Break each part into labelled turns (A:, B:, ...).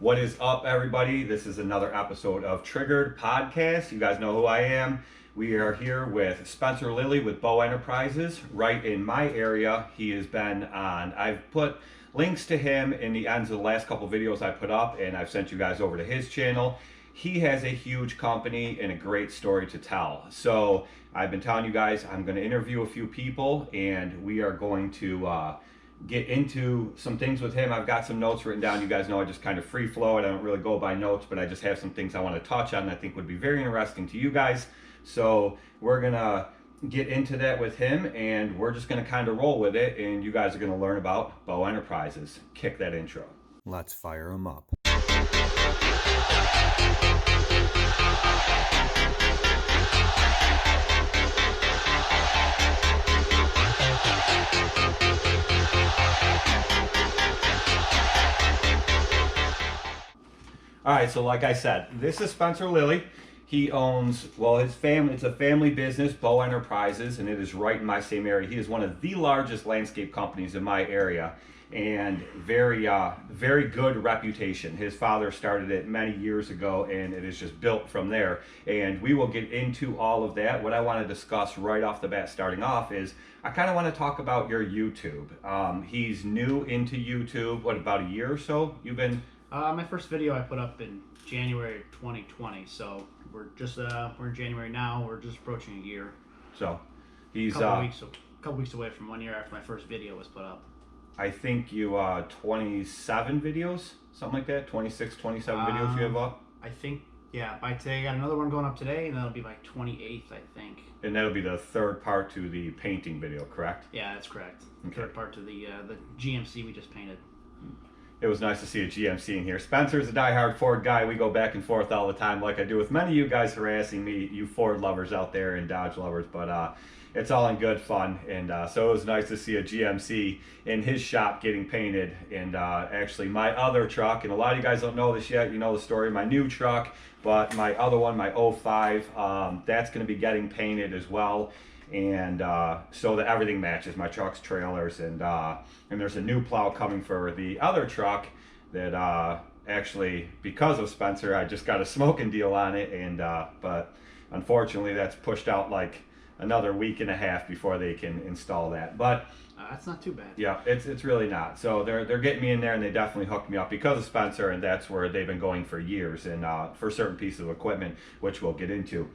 A: What is up, everybody? This is another episode of Triggered Podcast. You guys know who I am. We are here with Spencer Lilly with Beau Enterprises, right in my area. He has been on. I've put links to him in the ends of the last couple videos I put up, and I've sent you guys over to his channel. He has a huge company and a great story to tell. So I've been telling you guys I'm going to interview a few people, and we are going to get into some things with him. I've got some notes written down. You guys know I just kind of free flow it. I don't really go by notes, but I just have some things I want to touch on that I think would be very interesting to you guys. So we're going to get into that with him, and we're just going to kind of roll with it, and you guys are going to learn about Beau Enterprises. Kick that intro. Let's fire him up. All right, so like I said, this is Spencer Lilly. He owns, well, his family, it's a family business, Beau Enterprises, and it is right in my same area. He is one of the largest landscape companies in my area, and very good reputation. His father started it many years ago, and it is just built from there. And we will get into all of that. What I want to discuss right off the bat, starting off, is I kind of want to talk about your YouTube. He's new into YouTube. What, about a year or so you've been?
B: My first video I put up in January 2020, so we're in January now. We're just approaching a year.
A: So he's
B: a couple weeks away from 1 year after my first video was put up.
A: I think you 27 videos, something like that. 26, 27 videos you have up.
B: I think, yeah. By today, I got another one going up today, and that'll be by 28th, I think.
A: And that'll be the third part to the painting video, correct?
B: Yeah, that's correct.
A: Okay.
B: Third part to the GMC we just painted.
A: It was nice to see a GMC in here. Spencer's a diehard Ford guy. We go back and forth all the time, like I do with many of you guys harassing me, you Ford lovers out there and Dodge lovers. But it's all in good fun. And so it was nice to see a GMC in his shop getting painted. And actually, my other truck, and a lot of you guys don't know this yet. You know the story. My new truck, but my other one, my 05, that's going to be getting painted as well. And so that everything matches my truck's trailers, and there's a new plow coming for the other truck that actually, because of Spencer, I just got a smoking deal on it, and but unfortunately that's pushed out like another week and a half before they can install that. But
B: that's not too bad.
A: Yeah, it's really not. So they're getting me in there, and they definitely hooked me up because of Spencer, and that's where they've been going for years, and for certain pieces of equipment, which we'll get into.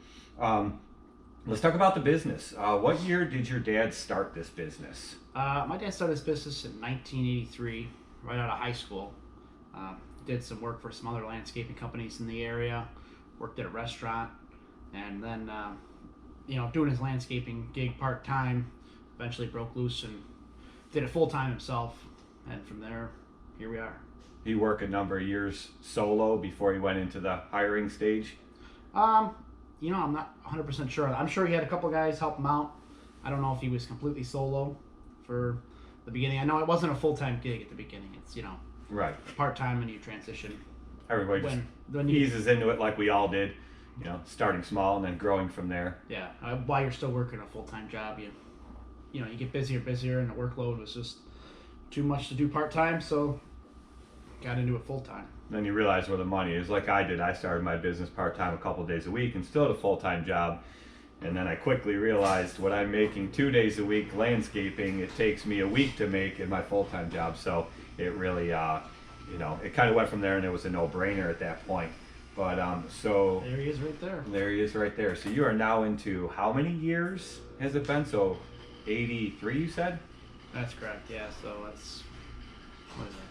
A: Let's talk about the business. What year did your dad start this business?
B: My dad started this business in 1983, right out of high school. Did some work for some other landscaping companies in the area, worked at a restaurant, and then, doing his landscaping gig part-time, eventually broke loose and did it full-time himself. And from there, here we are.
A: He worked a number of years solo before he went into the hiring stage?
B: I'm not 100% sure. I'm sure he had a couple guys help him out. I don't know if he was completely solo for the beginning. I know it wasn't a full-time gig at the beginning. It's,
A: right,
B: part-time, and you transition.
A: Everybody when eases into it like we all did, starting small and then growing from there.
B: Yeah, while you're still working a full-time job, you get busier, and the workload was just too much to do part-time, so got into it full-time.
A: Then you realize where the money is, like I did. I started my business part-time a couple days a week and still had a full-time job. And then I quickly realized what I'm making 2 days a week landscaping, it takes me a week to make in my full-time job. So it really, it kind of went from there, and it was a no-brainer at that point. But so...
B: There he is right there.
A: There he is right there. So you are now into, how many years has it been? So 83, you said?
B: That's correct, yeah. So that's,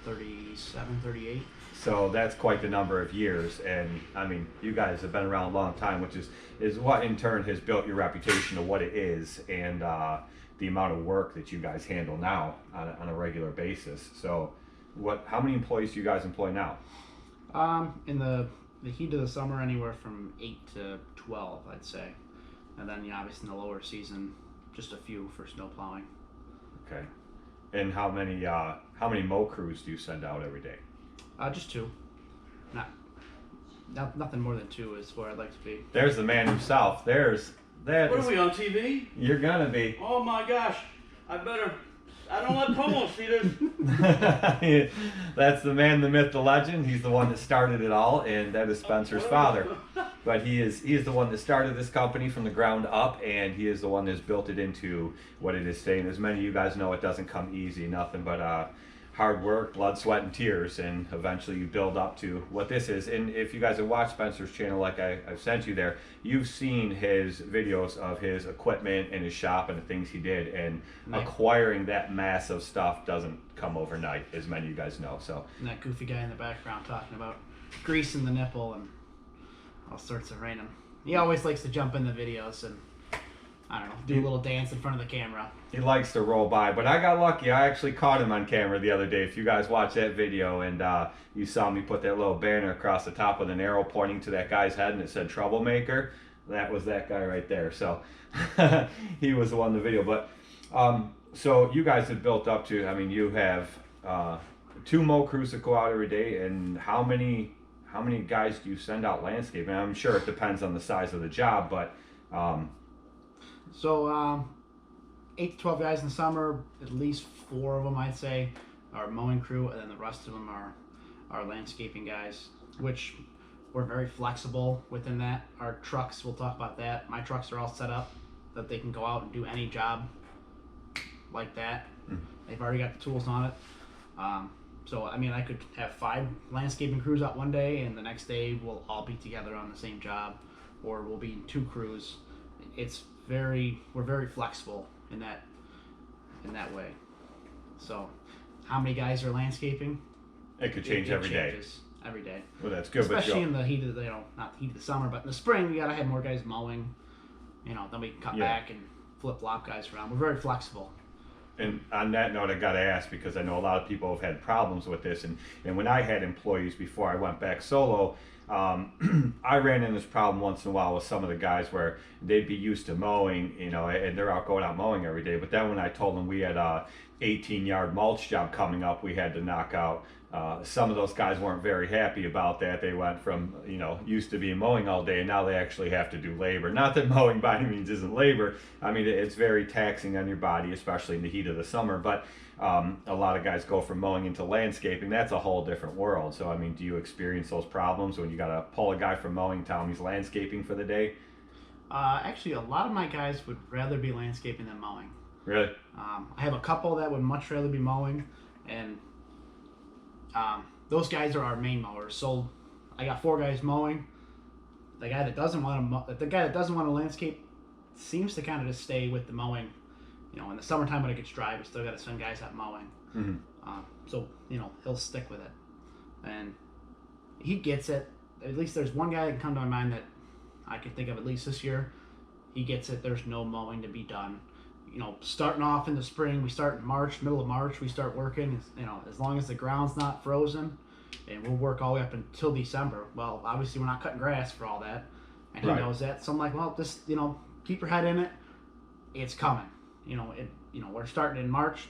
B: 37, 38?
A: So that's quite the number of years, and I mean, you guys have been around a long time, which is what in turn has built your reputation of what it is, and the amount of work that you guys handle now on a regular basis. So how many employees do you guys employ now?
B: In the heat of the summer, anywhere from 8 to 12, I'd say. And then, obviously in the lower season, just a few for snow plowing.
A: Okay. And how many mow crews do you send out every day?
B: Just 2. Nothing more than 2 is where I'd like to be.
A: There's the man himself. There's that.
C: What are we on TV?
A: You're gonna be.
C: Oh my gosh! I better I don't like promo seaters.
A: That's the man, the myth, the legend. He's the one that started it all, and that is Spencer's father. But he is the one that started this company from the ground up, and he is the one that's built it into what it is today. And as many of you guys know, it doesn't come easy, nothing but hard work, blood, sweat, and tears, and eventually you build up to what this is. And if you guys have watched Spencer's channel, like I've sent you there, you've seen his videos of his equipment and his shop and the things he did. And acquiring that mass of stuff doesn't come overnight, as many of you guys know. So
B: And that goofy guy in the background talking about greasing the nipple and all sorts of random. He always likes to jump in the videos and, I don't know, do a little dance in front of the camera.
A: he likes to roll by, but I got lucky. I actually caught him on camera the other day. If you guys watched that video and you saw me put that little banner across the top with an arrow pointing to that guy's head and it said troublemaker, that was that guy right there. So he was the one in the video. But so you guys have built up to, I mean, you have 2 mow crews that go out every day, and how many guys do you send out landscaping? I'm sure it depends on the size of the job, but
B: So 8 to 12 guys in the summer, at least 4 of them I'd say are mowing crew, and then the rest of them are landscaping guys, which we're very flexible within that. Our trucks, we'll talk about that. My trucks are all set up that they can go out and do any job like that. They've already got the tools on it. So I mean, I could have 5 landscaping crews out one day, and the next day we'll all be together on the same job, or we'll be in 2 crews. We're very flexible in that way. So how many guys are landscaping?
A: it could change every day.
B: Changes every day.
A: Well, that's good.
B: Especially in the heat of not the heat of the summer, but in the spring we gotta have more guys mowing. Then we can cut back and flip flop guys around. We're very flexible.
A: And on that note, I got to ask, because I know a lot of people have had problems with this. And when I had employees before I went back solo, I ran into this problem once in a while with some of the guys where they'd be used to mowing, and they're going out mowing every day. But then when I told them we had a 18-yard mulch job coming up, we had to knock out. Some of those guys weren't very happy about that. They went from, used to be mowing all day, and now they actually have to do labor. Not that mowing by any means isn't labor. I mean, it's very taxing on your body, especially in the heat of the summer. But a lot of guys go from mowing into landscaping. That's a whole different world. So, I mean, do you experience those problems when you got to pull a guy from mowing, tell him he's landscaping for the day?
B: Actually, a lot of my guys would rather be landscaping than mowing.
A: Really?
B: I have a couple that would much rather be mowing, and those guys are our main mowers. So I got 4 guys mowing. The guy that doesn't want to landscape seems to kind of just stay with the mowing. In the summertime when it gets dry, we still got to send guys out mowing.
A: Mm-hmm.
B: So he'll stick with it, and he gets it. At least there's one guy that can come to my mind that I can think of at least this year. He gets it. There's no mowing to be done. Starting off in the spring, we start in March, middle of March, we start working, as long as the ground's not frozen, and we'll work all the way up until December. Well, obviously we're not cutting grass for all that, and he knows that. So I'm like, well, just, keep your head in it. It's coming. We're starting in March.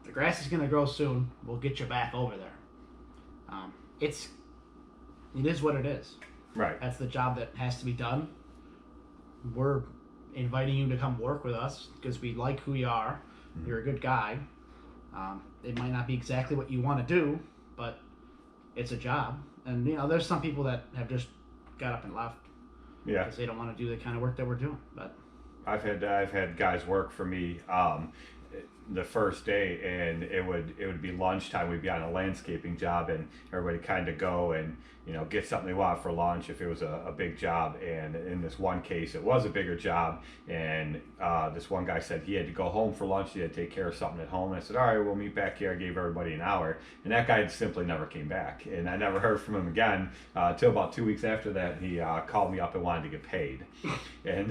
B: The grass is going to grow soon. We'll get you back over there. It is what it is.
A: Right.
B: That's the job that has to be done. We're inviting you to come work with us because we like who you are. You're a good guy. It might not be exactly what you want to do, but it's a job. And there's some people that have just got up and left because they don't want to do the kind of work that we're doing. But
A: I've had guys work for me the first day, and it would be lunchtime. We'd be on a landscaping job, and everybody kind of go and get something they want for lunch if it was a big job. And in this one case, it was a bigger job, and this one guy said he had to go home for lunch. He had to take care of something at home. And I said, all right, we'll meet back here. I gave everybody an hour, and that guy simply never came back, and I never heard from him again till about 2 weeks after that. He called me up and wanted to get paid, and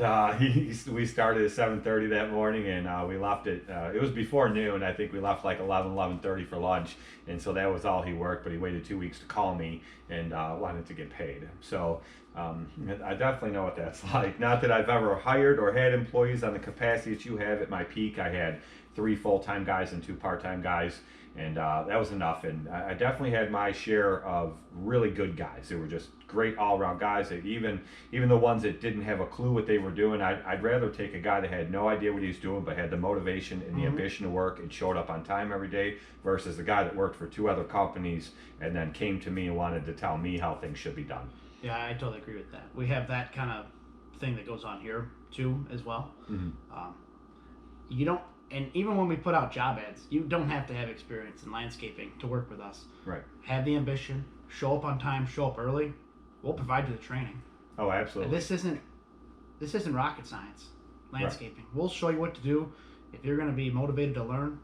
A: we started at 7:30 that morning, and we left it was before noon. I think we left like 11:30 for lunch, and so that was all he worked. But he waited 2 weeks to call me and wanted to get paid. So I definitely know what that's like. Not that I've ever hired or had employees on the capacity that you have. At my peak, I had 3 full-time guys and 2 part-time guys, And that was enough. And I definitely had my share of really good guys. They were just great all around guys. That even the ones that didn't have a clue what they were doing, I'd rather take a guy that had no idea what he was doing, but had the motivation and the ambition to work and showed up on time every day, versus the guy that worked for 2 other companies and then came to me and wanted to tell me how things should be done.
B: Yeah, I totally agree with that. We have that kind of thing that goes on here too, as well. You don't, and even when we put out job ads, you don't have to have experience in landscaping to work with us.
A: Right.
B: Have the ambition, show up on time, show up early. We'll provide you the training.
A: Oh, absolutely.
B: And this isn't rocket science. Landscaping. Right. We'll show you what to do. If you're going to be motivated to learn,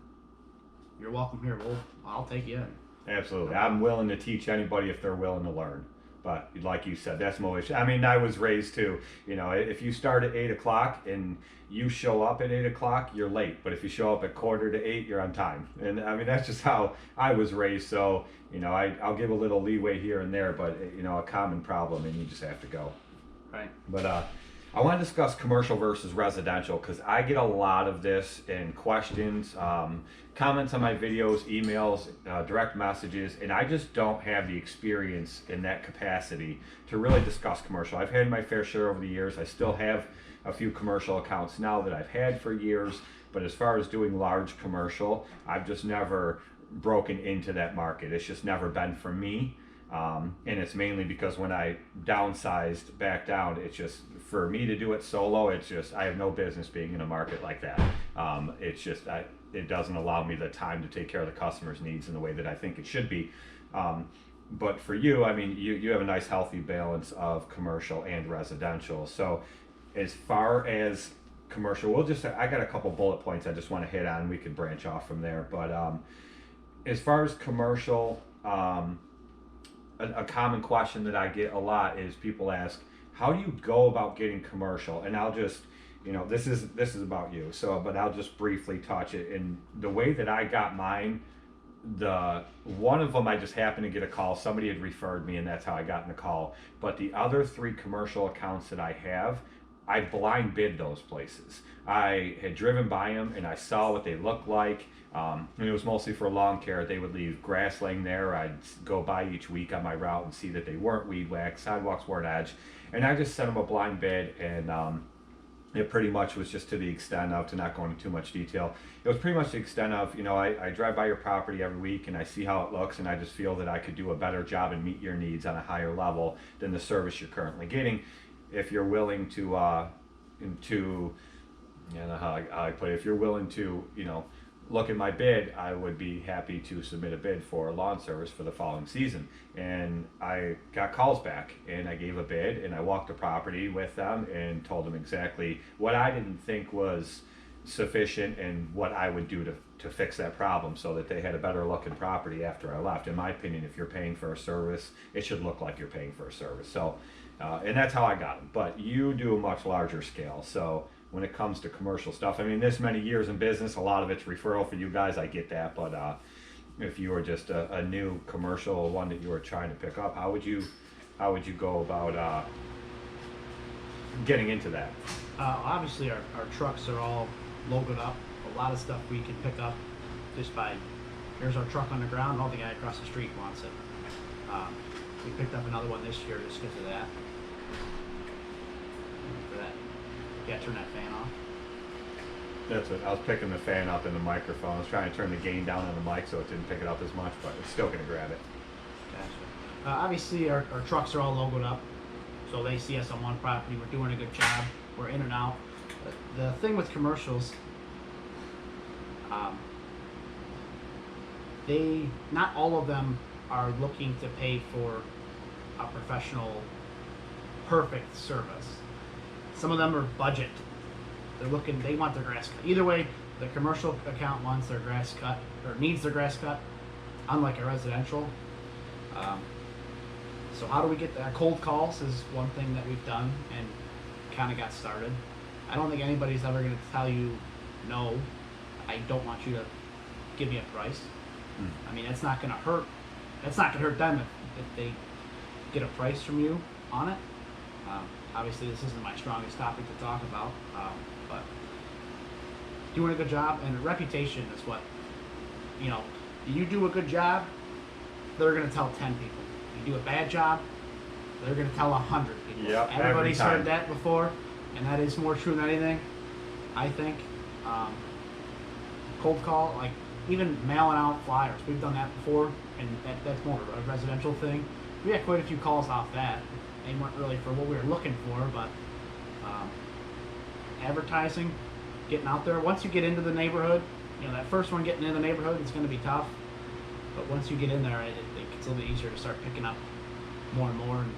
B: you're welcome here. I'll take you in.
A: Absolutely. I'm willing to teach anybody if they're willing to learn. But like you said, that's motivation. I mean, I was raised to, if you start at 8 o'clock and you show up at 8 o'clock, you're late. But if you show up at 7:45, you're on time. And I mean, that's just how I was raised. So, I'll give a little leeway here and there, but, a common problem, and you just have to go.
B: Right.
A: But I want to discuss commercial versus residential, because I get a lot of this in questions, comments on my videos, emails, direct messages, and I just don't have the experience in that capacity to really discuss commercial. I've had my fair share over the years. I still have a few commercial accounts now that I've had for years, but as far as doing large commercial, I've just never broken into that market. It's just never been for me. And it's mainly because when I downsized back down, it's just, for me to do it solo, it's just, I have no business being in a market like that. It's just, it doesn't allow me the time to take care of the customer's needs in the way that I think it should be. But for you, I mean, you have a nice healthy balance of commercial and residential. So as far as commercial, I got a couple bullet points I just want to hit on. We could branch off from there. But as far as commercial, a common question that I get a lot is people ask, how do you go about getting commercial? And I'll just, this is about you. So, but I'll just briefly touch it. And the way that I got mine, one of them I just happened to get a call. Somebody had referred me, and that's how I got in the call. But the other 3 commercial accounts that I have, I blind bid those places. I had driven by them and I saw what they looked like. And it was mostly for lawn care. They would leave grass laying there. I'd go by each week on my route and see that they weren't weed whacked, sidewalks weren't edged. And I just sent them a blind bid, and it pretty much was just to the extent of, to not go into too much detail, it was pretty much the extent of, I drive by your property every week and I see how it looks, and I just feel that I could do a better job and meet your needs on a higher level than the service you're currently getting. If you're willing to, I don't know how I put it, if you're willing to, look at my bid, I would be happy to submit a bid for a lawn service for the following season. And I got calls back, and I gave a bid, and I walked the property with them and told them exactly what I didn't think was sufficient and what I would do to fix that problem, so that they had a better looking property after I left. In my opinion, if you're paying for a service, it should look like you're paying for a service. So, and that's how I got them. But you do a much larger scale. So when it comes to commercial stuff, I mean, this many years in business, a lot of it's referral for you guys. I get that. But if you were just a new commercial one that you were trying to pick up, how would you go about getting into that?
B: Obviously, our trucks are all logoed up. A lot of stuff we can pick up just by, here's our truck on the ground. Oh, the guy across the street wants it. We picked up another one this year just because of that. For that, yeah, turn that fan off.
A: That's it. I was picking the fan up in the microphone. I was trying to turn the gain down on the mic so it didn't pick it up as much, but it's still going to grab it.
B: Gotcha. Obviously, our trucks are all logoed up, so they see us on one property. We're doing a good job. We're in and out. The thing with commercials, not all of them are looking to pay for a professional, perfect service. Some of them are budget. They want their grass cut. Either way, the commercial account wants their grass cut, or needs their grass cut, unlike a residential. So how do we get that? Cold calls is one thing that we've done and kind of got started. I don't think anybody's ever going to tell you, no, I don't want you to give me a price. I mean, that's not going to hurt. That's not going to hurt them if they get a price from you on it. Obviously, this isn't my strongest topic to talk about, but doing a good job, and reputation is what, You do a good job, they're going to tell 10 people. You do a bad job, they're going to tell 100 people.
A: Yep,
B: Everybody's
A: every time.
B: heard that before, and that is more true than anything, I think. Cold call, like even mailing out flyers. We've done that before, and that's more of a residential thing. We had quite a few calls off that. They weren't really for what we were looking for, but advertising, getting out there. Once you get into the neighborhood, that first one getting into the neighborhood is going to be tough. But once you get in there, it's a little bit easier to start picking up more and more, and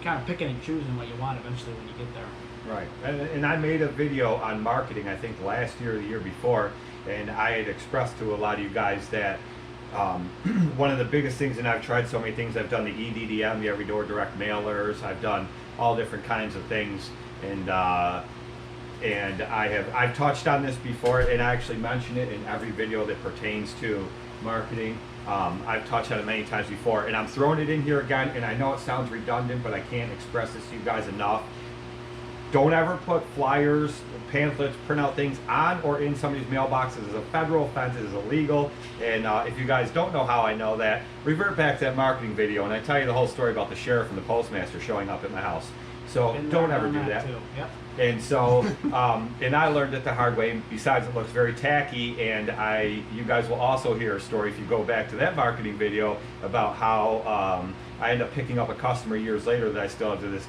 B: kind of picking and choosing what you want eventually when you get there.
A: Right, and I made a video on marketing, I think last year or the year before, and I had expressed to a lot of you guys that one of the biggest things, and I've tried so many things, I've done the EDDM, the every door direct mailers, I've done all different kinds of things, and I've touched on this before, and I actually mention it in every video that pertains to marketing. I've touched on it many times before, and I'm throwing it in here again, and I know it sounds redundant, but I can't express this to you guys enough. Don't ever put flyers, pamphlets, printout things on or in somebody's mailboxes. It's a federal offense. It is illegal. And if you guys don't know how I know that, revert back to that marketing video, and I tell you the whole story about the sheriff and the postmaster showing up at my house. So don't ever do that.
B: Too. Yep.
A: And so, and I learned it the hard way. Besides, it looks very tacky. And you guys will also hear a story if you go back to that marketing video about how I ended up picking up a customer years later that I still have to this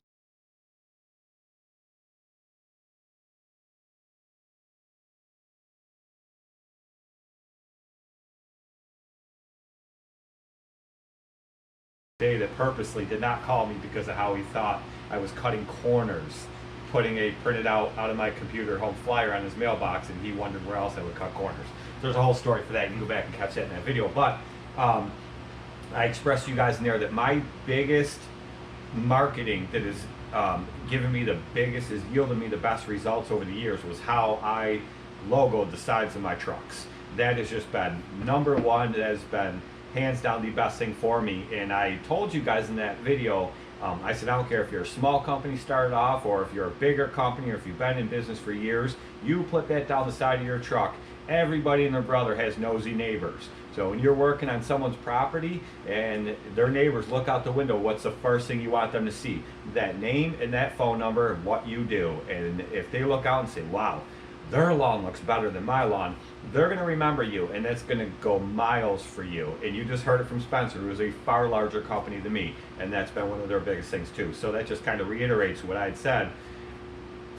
A: day that purposely did not call me because of how he thought I was cutting corners, putting a printed out of my computer home flyer on his mailbox, and he wondered where else I would cut corners. There's a whole story for that. You can go back and catch that in that video. But I expressed to you guys in there that my biggest marketing that is given me the biggest, has yielded me the best results over the years was how I logoed the sides of my trucks. That has just been number one. That has been hands down the best thing for me. And I told you guys in that video, I said, I don't care if you're a small company started off, or if you're a bigger company, or if you've been in business for years, you put that down the side of your truck. Everybody and their brother has nosy neighbors. So when you're working on someone's property and their neighbors look out the window, what's the first thing you want them to see? That name and that phone number and what you do. And if they look out and say, wow, their lawn looks better than my lawn, they're going to remember you, and that's going to go miles for you. And you just heard it from Spencer, who is a far larger company than me, and that's been one of their biggest things too. So that just kind of reiterates what I had said.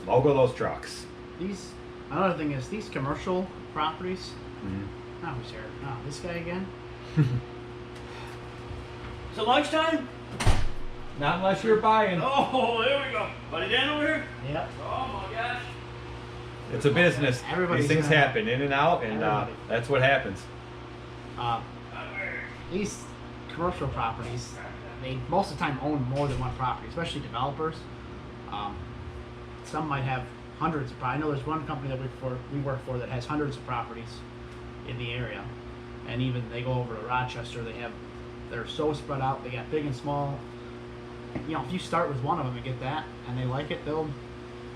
A: Logo those trucks.
B: Another thing is these commercial properties.
A: Mm-hmm.
B: Oh, who's here? Oh, this guy again.
C: Is it lunchtime?
A: Not unless you're buying.
C: Oh, there we go. Buddy Dan over here?
B: Yep.
C: Oh my gosh.
A: It's a business.
B: Everybody's
A: These things
B: gonna-
A: happen in and out, and that's what happens.
B: These commercial properties, they most of the time own more than one property, especially developers. Some might have hundreds of properties. I know there's one company that we work for that has hundreds of properties in the area, and even they go over to Rochester. They're so spread out. They got big and small. If you start with one of them and get that, and they like it, they'll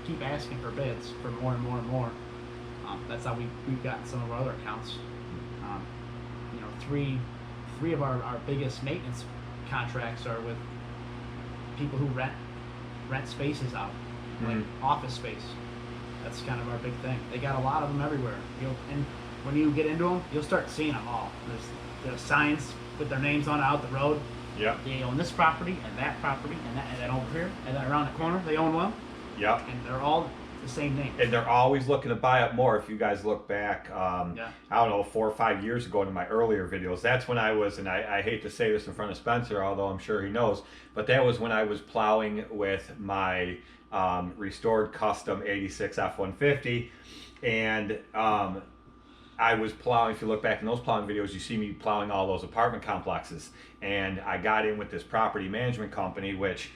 B: keep asking for bids for more and more and more. That's how we've gotten some of our other accounts. Three of our biggest maintenance contracts are with people who rent spaces out, like office space. That's kind of our big thing. They got a lot of them everywhere. And when you get into them, you'll start seeing them all. There's signs with their names on it out the road.
A: Yeah.
B: They own this property and that property and then over here and then around the corner they own one.
A: Yeah.
B: And they're all the same name.
A: And they're always looking to buy up more. If you guys look back, I don't know, 4 or 5 years ago into my earlier videos, that's when I was, and I hate to say this in front of Spencer, although I'm sure he knows, but that was when I was plowing with my restored custom 86 F-150. And I was plowing, if you look back in those plowing videos, you see me plowing all those apartment complexes. And I got in with this property management company, which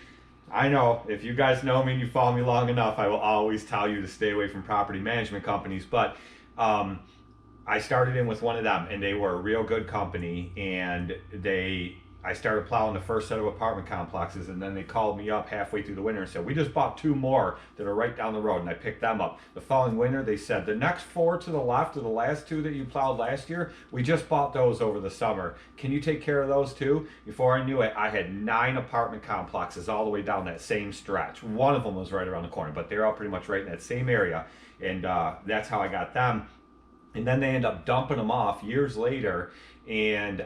A: I know if you guys know me and you follow me long enough, I will always tell you to stay away from property management companies. But I started in with one of them, and they were a real good company, and they I started plowing the first set of apartment complexes, and then they called me up halfway through the winter and said, "We just bought 2 more that are right down the road," and I picked them up. The following winter, they said, "The next 4 to the left of the last 2 that you plowed last year, we just bought those over the summer. Can you take care of those too?" Before I knew it, I had 9 apartment complexes all the way down that same stretch. One of them was right around the corner, but they're all pretty much right in that same area, and that's how I got them. And then they end up dumping them off years later, and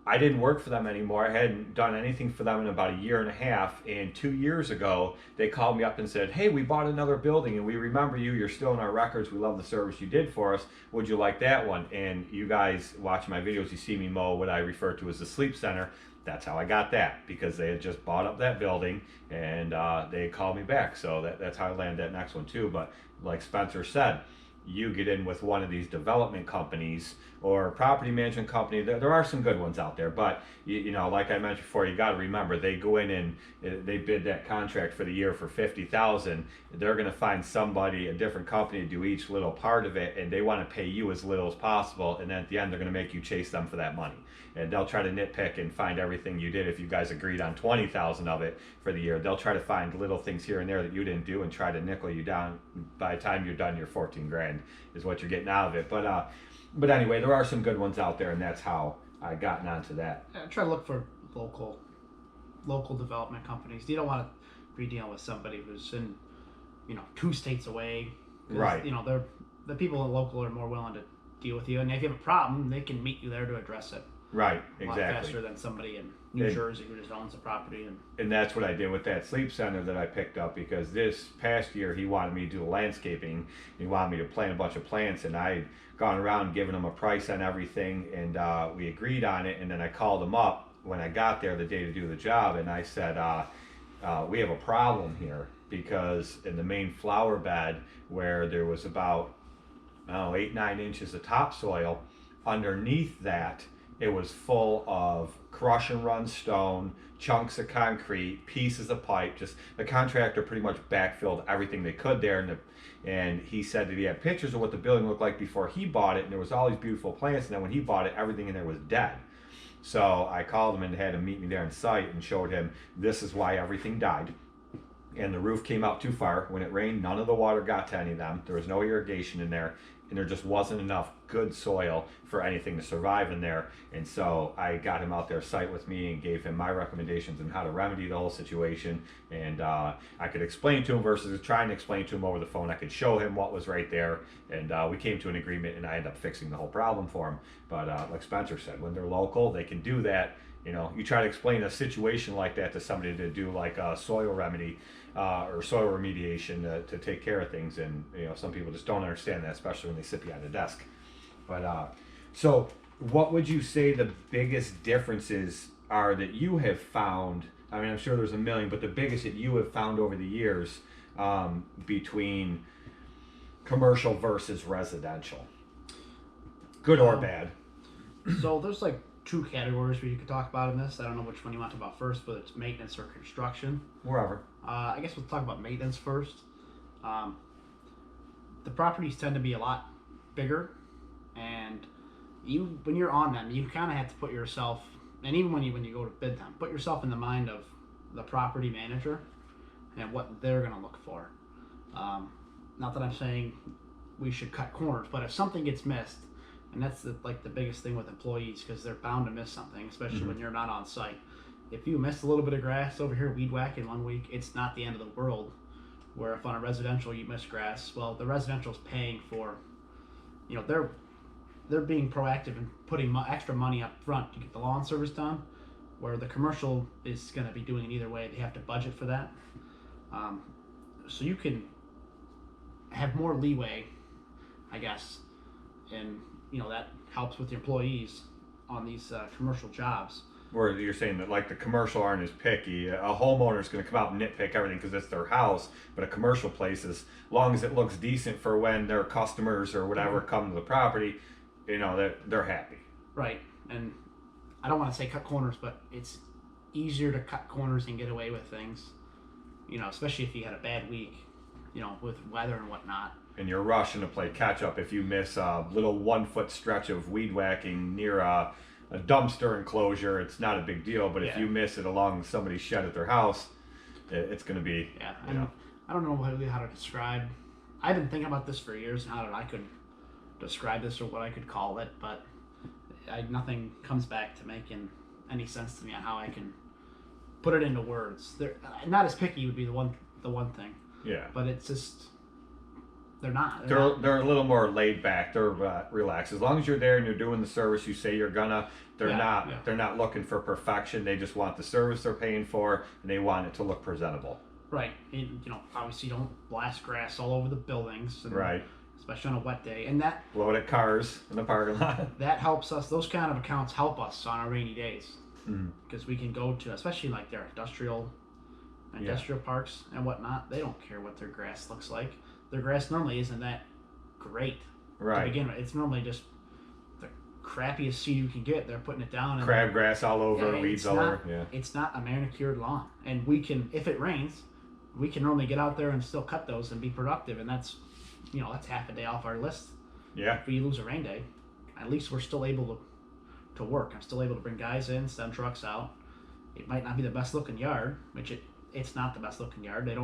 A: I didn't work for them anymore. I hadn't done anything for them in about a year and a half. And 2 years ago, they called me up and said, "Hey, we bought another building and we remember you. You're still in our records. We love the service you did for us. Would you like that one?" And you guys watch my videos, you see me mow what I refer to as the sleep center. That's how I got that, because they had just bought up that building, and they called me back. So that's how I landed that next one too. But like Spencer said, you get in with one of these development companies or property management company. There are some good ones out there, but you know, like I mentioned before, you got to remember, they go in and they bid that contract for the year for 50,000. They're going to find somebody, a different company, to do each little part of it, and they want to pay you as little as possible. And then at the end, they're going to make you chase them for that money, and they'll try to nitpick and find everything you did. If you guys agreed on 20,000 of it for the year, they'll try to find little things here and there that you didn't do and try to nickel you down. By the time you're done, your 14 grand is what you're getting out of it. But anyway, there are some good ones out there, and that's how I gotten onto that.
B: Try to look for local development companies. You don't want to be dealing with somebody who's in, 2 states away.
A: Right.
B: The people in local are more willing to deal with you, and if you have a problem, they can meet you there to address it.
A: Right,
B: A lot faster than somebody in New Jersey who just owns the property.
A: And that's what I did with that sleep center that I picked up, because this past year he wanted me to do the landscaping. He wanted me to plant a bunch of plants, and I had gone around giving him a price on everything, and we agreed on it. And then I called him up when I got there the day to do the job, and I said, "We have a problem here, because in the main flower bed, where there was about 8-9 inches of topsoil, underneath that it was full of crush and run stone, chunks of concrete, pieces of pipe. Just the contractor pretty much backfilled everything they could there. And he said that he had pictures of what the building looked like before he bought it, and there was all these beautiful plants. And then when he bought it, everything in there was dead. So I called him and had him meet me there on site and showed him this is why everything died. And the roof came out too far. When it rained, none of the water got to any of them. There was no irrigation in there, and there just wasn't enough good soil for anything to survive in there. And so I got him out there site with me and gave him my recommendations on how to remedy the whole situation. And I could explain to him versus trying to explain to him over the phone. I could show him what was right there, and we came to an agreement, and I ended up fixing the whole problem for him. But like Spencer said, when they're local, they can do that. You try to explain a situation like that to somebody to do like a soil remedy or soil remediation to take care of things, and some people just don't understand that, especially when they sit behind a desk. But so what would you say the biggest differences are that you have found? I mean, I'm sure there's a million, but the biggest that you have found over the years between commercial versus residential, good or bad?
B: So there's like 2 categories where you could talk about in this. I don't know which one you want to talk about first, whether it's maintenance or construction.
A: Wherever.
B: I guess we'll talk about maintenance first. The properties tend to be a lot bigger, and when you're on them, you kind of have to put yourself, and even when you go to bid them, put yourself in the mind of the property manager and what they're going to look for. Not that I'm saying we should cut corners, but if something gets missed, and that's the biggest thing with employees, because they're bound to miss something, especially when you're not on site. If you miss a little bit of grass over here weed whacking 1 week, it's not the end of the world. Where if on a residential you miss grass, well, the residential's paying for, they're being proactive and putting extra money up front to get the lawn service done, where the commercial is going to be doing it either way. They have to budget for that. So you can have more leeway, I guess, and that helps with the employees on these commercial jobs.
A: Where you're saying that like the commercial aren't as picky. A homeowner is going to come out and nitpick everything because it's their house, but a commercial place, as long as it looks decent for when their customers or whatever come to the property, they're happy.
B: Right, and I don't want to say cut corners, but it's easier to cut corners and get away with things, especially if you had a bad week, with weather and whatnot.
A: And you're rushing to play catch up if you miss a little 1 foot stretch of weed whacking near a a dumpster enclosure, it's not a big deal. But if
B: Yeah.
A: you miss it along somebody's shed at their house, it's going to be,
B: Yeah,
A: you know.
B: I don't know really how to describe. I've been thinking about this for years and how I could describe this or what I could call it, but nothing comes back to making any sense to me on how I can put it into words. They're not as picky would be the one thing,
A: Yeah.
B: but it's just they're not.
A: They're a little more laid back. They're relaxed. As long as you're there and you're doing the service you say you're gonna, they're not looking for perfection. They just want the service they're paying for, and they want it to look presentable.
B: Right. And, obviously you don't blast grass all over the buildings. And
A: Right.
B: especially on a wet day. And that
A: Loaded cars in the parking lot.
B: that helps us. Those kind of accounts help us on our rainy days
A: Mhm.
B: because we can go to, especially like their industrial parks and whatnot. They don't care what their grass looks like. Their grass normally isn't that great to
A: Right.
B: begin with. It's normally just the crappiest seed you can get. They're putting it down and
A: Crabgrass all over,
B: Yeah,
A: weeds
B: it's
A: all
B: not-
A: over. Yeah.
B: it's not a manicured lawn. And we can, if it rains, we can normally get out there and still cut those and be productive. And that's that's half a day off our list.
A: Yeah.
B: If we lose a rain day, at least we're still able to work. I'm still able to bring guys in, send trucks out. It might not be the best looking yard, which it's not the best looking yard. They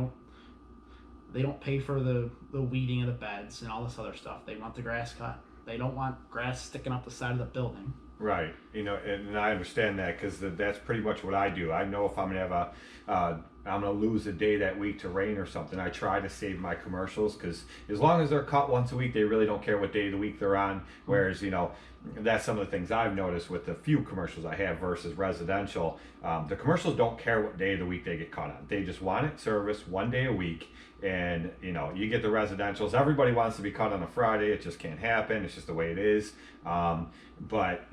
B: don't pay for the weeding of the beds and all this other stuff. They want the grass cut. They don't want grass sticking up the side of the building.
A: Right. And I understand that because that's pretty much what I do. I know if I'm gonna have I'm gonna lose a day that week to rain or something. I try to save my commercials because as long as they're cut once a week, they really don't care what day of the week they're on. Whereas that's some of the things I've noticed with the few commercials I have versus residential. The commercials don't care what day of the week they get cut on. They just want it serviced one day a week. And you get the residentials. Everybody wants to be cut on a Friday. It just can't happen. It's just the way it is. But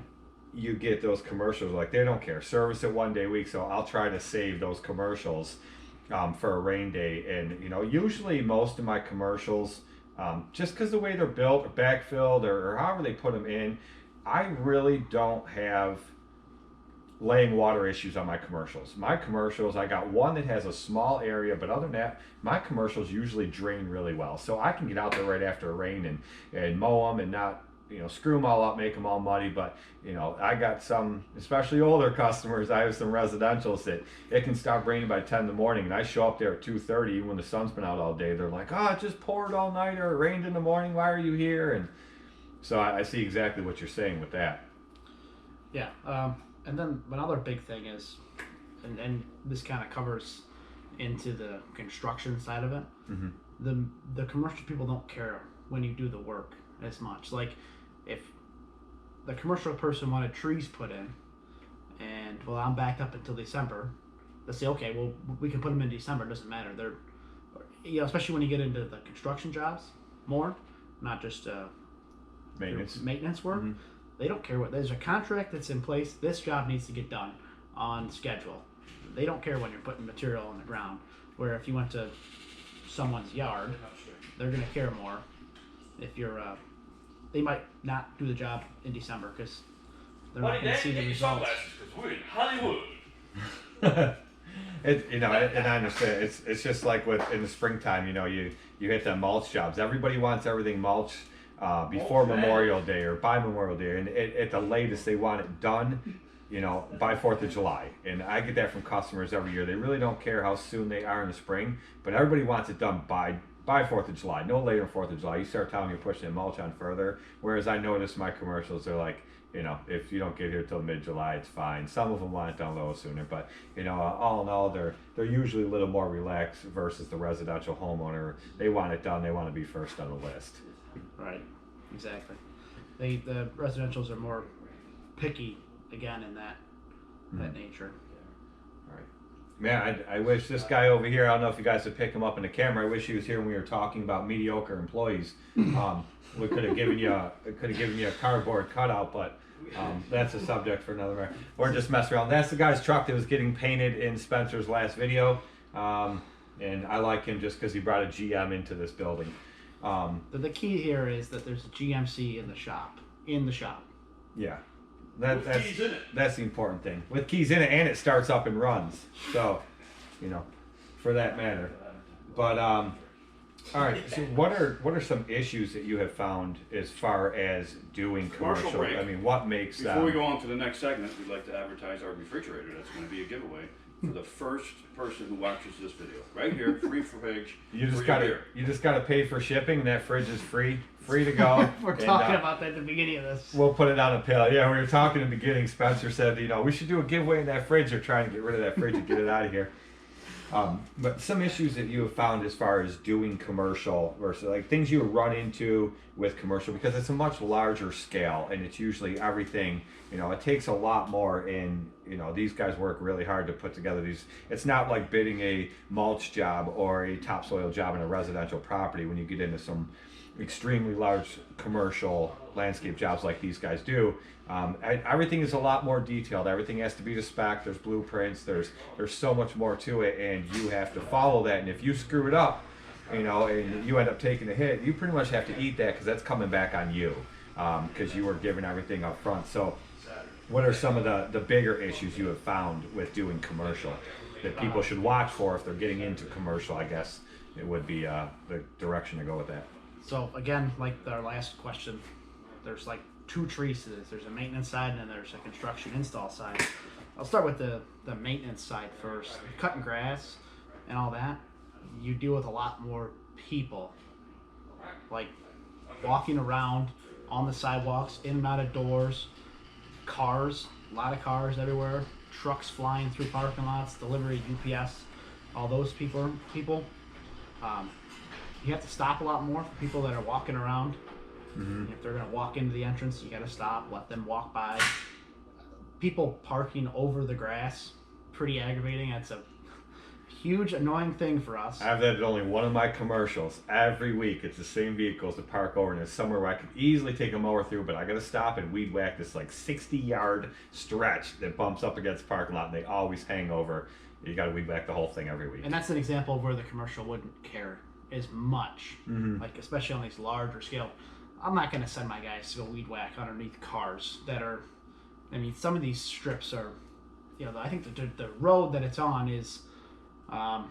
A: you get those commercials like they don't care. Service it one day a week. So I'll try to save those commercials for a rain day. And usually most of my commercials, just because the way they're built or backfilled or however they put them in, I really don't have laying water issues on my commercials. My commercials, I got one that has a small area, but other than that, my commercials usually drain really well. So I can get out there right after a rain and mow them and not screw them all up, make them all muddy. But I got some, especially older customers. I have some residentials that it can start raining by 10 in the morning, and I show up there at 2:30 even when the sun's been out all day. They're like, "Oh, it just poured all night, or it rained in the morning. Why are you here?" And so I see exactly what you're saying with that.
B: Yeah. And then another big thing is, and this kind of covers into the construction side of it.
A: Mm-hmm.
B: The commercial people don't care when you do the work as much. Like if the commercial person wanted trees put in, and I'm backed up until December, they say, okay, well we can put them in December. It doesn't matter. They're especially when you get into the construction jobs more, not just maintenance work.
A: Mm-hmm.
B: They don't care what. There's a contract that's in place. This job needs to get done on schedule. They don't care when you're putting material on the ground. Where if you went to someone's yard, they're gonna care more. If you're, they might not do the job in December because they're not
C: Buddy,
B: gonna
C: Dan,
B: see
C: you
B: the
C: get your
B: results.
C: sunglasses because we're in Hollywood.
A: And I understand. It's just like in the springtime. You hit the mulch jobs. Everybody wants everything mulched before Memorial Day or by Memorial Day, and at the latest they want it done, by 4th of July. And I get that from customers every year. They really don't care how soon they are in the spring, but everybody wants it done by 4th of July, no later than 4th of July. You start telling me you're pushing the mulch on further. Whereas I notice my commercials, they're like, if you don't get here till mid-July, it's fine. Some of them want it done a little sooner, but all in all, they're usually a little more relaxed versus the residential homeowner. They want it done. They want to be first on the list.
B: Right, exactly. The residentials are more picky again in that nature.
A: All right. Man, I wish this guy over here, I don't know if you guys would pick him up in the camera. I wish he was here when we were talking about mediocre employees. We could have given you a cardboard cutout, but that's a subject for another. Or just mess around. That's the guy's truck that was getting painted in Spencer's last video, and I like him just because he brought a GM into this building.
B: The key here is that there's a GMC in the shop.
A: Yeah,
C: With keys in it.
A: that's the important thing. With keys in it, and it starts up and runs. So, for that matter. But All right. So what are some issues that you have found as far as doing
C: Commercial
A: commercial?
C: break.
A: I mean, what makes
C: Before we go on to the next segment, we'd like to advertise our refrigerator. That's going to be a giveaway for the first person who watches this video. Right here, free fridge.
A: You just
C: for your
A: gotta
C: beer.
A: you just gotta pay for shipping, and that fridge is free to go.
B: We're
A: And,
B: talking about that at the beginning of this.
A: We'll put it on a pill. Yeah, we were talking in the beginning. Spencer said, we should do a giveaway in that fridge. They're trying to get rid of that fridge and get it out of here. But some issues that you have found as far as doing commercial versus like things you run into with commercial, because it's a much larger scale and it's usually everything, it takes a lot more, and these guys work really hard to put together these. It's not like bidding a mulch job or a topsoil job in a residential property when you get into some extremely large commercial landscape jobs like these guys do. Everything is a lot more detailed. Everything has to be to spec. There's blueprints. There's so much more to it, and you have to follow that. And if you screw it up, and you end up taking a hit, you pretty much have to eat that because that's coming back on you, because you were given everything up front. So, what are some of the bigger issues you have found with doing commercial that people should watch for if they're getting into commercial? I guess it would be the direction to go with that.
B: So again, like our last question, there's like two trees to this. There's a maintenance side and then there's a construction install side. I'll start with the maintenance side first. Cutting grass and all that, you deal with a lot more people, like walking around on the sidewalks, in and out of doors, cars, a lot of cars everywhere, trucks flying through parking lots, delivery, UPS, all those people. You have to stop a lot more for people that are walking around. Mm-hmm. If they're going to walk into the entrance, you got to stop, let them walk by. People parking over the grass, pretty aggravating. That's a huge annoying thing for us.
A: I have that at only one of my commercials. Every week, it's the same vehicles to park over, and it's somewhere where I could easily take a mower through, but I got to stop and weed whack this like 60-yard stretch that bumps up against the parking lot, and they always hang over. You got to weed whack the whole thing every week.
B: And that's an example of where the commercial wouldn't care as much, like especially on these larger scale. I'm not going to send my guys to go weed whack underneath cars that are. I mean, some of these strips are, I think the road that it's on is, half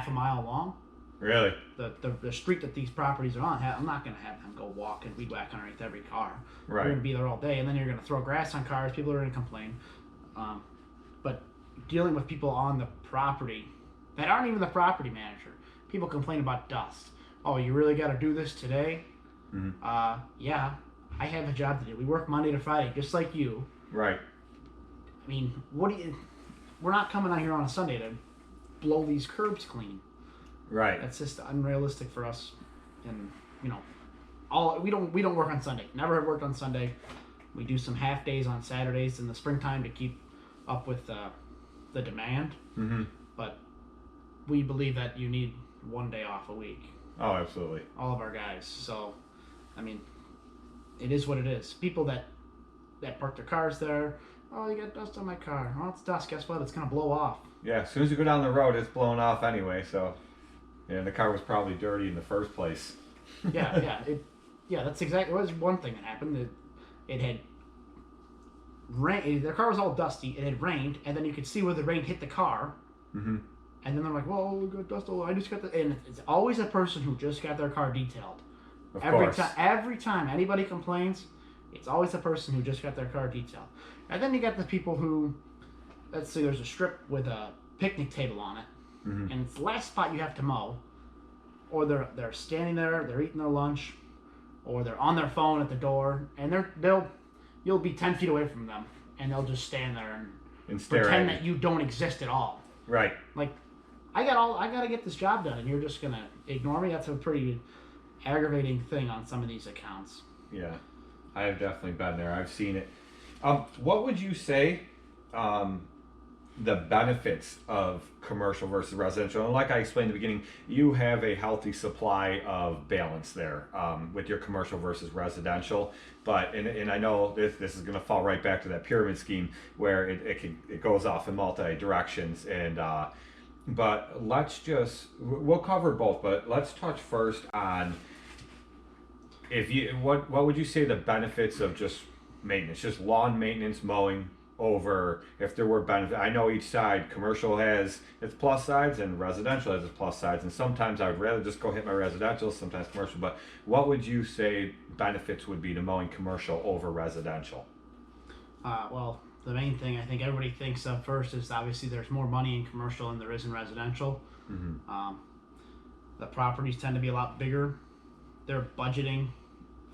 B: a mile long.
A: Really?
B: The street that these properties are on, I'm not going to have them go walk and weed whack underneath every car.
A: Right.
B: We're going to be there all day, and then you're going to throw grass on cars. People are going to complain. But dealing with people on the property that aren't even the property manager, people complain about dust. Oh, you really got to do this today? Mm-hmm. Yeah, I have a job to do. We work Monday to Friday, just like you.
A: Right.
B: I mean, we're not coming out here on a Sunday to blow these curbs clean.
A: Right.
B: That's just unrealistic for us. And we don't work on Sunday. Never have worked on Sunday. We do some half days on Saturdays in the springtime to keep up with the demand. Mm-hmm. But we believe that you need one day off a week.
A: Oh, absolutely.
B: All of our guys. So, I mean, it is what it is. People that park their cars there. Oh, you got dust on my car. Well, it's dust. Guess what? It's gonna blow off.
A: Yeah, as soon as you go down the road, it's blowing off anyway. So, yeah, the car was probably dirty in the first place.
B: Yeah. That's exactly. It was one thing that happened. It had rain. Their car was all dusty. It had rained, and then you could see where the rain hit the car. Mm-hmm. And then they're like, "Well, we got dust. I just got the." And it's always a person who just got their car detailed.
A: Of course.
B: Every time anybody complains, it's always the person who just got their car detailed. And then you got the people who, let's say there's a strip with a picnic table on it, mm-hmm. and it's the last spot you have to mow, or they're standing there, they're eating their lunch, or they're on their phone at the door, and you'll be 10 feet away from them, and they'll just stand there and pretend that you don't exist at all.
A: Right.
B: Like, I got to get this job done, and you're just gonna ignore me. That's a pretty aggravating thing on some of these accounts.
A: Yeah, I have definitely been there. I've seen it. What would you say the benefits of commercial versus residential? And like I explained at the beginning, you have a healthy supply of balance there with your commercial versus residential. But and I know this is going to fall right back to that pyramid scheme where it goes off in multi directions. And but we'll cover both. But let's touch first on what would you say the benefits of just maintenance, just lawn maintenance, mowing, over if there were benefit. I know each side, commercial has its plus sides and residential has its plus sides, and sometimes I would rather just go hit my residential, sometimes commercial. But what would you say benefits would be to mowing commercial over residential?
B: Well, the main thing I think everybody thinks of first is obviously there's more money in commercial than there is in residential. The properties tend to be a lot bigger. They're budgeting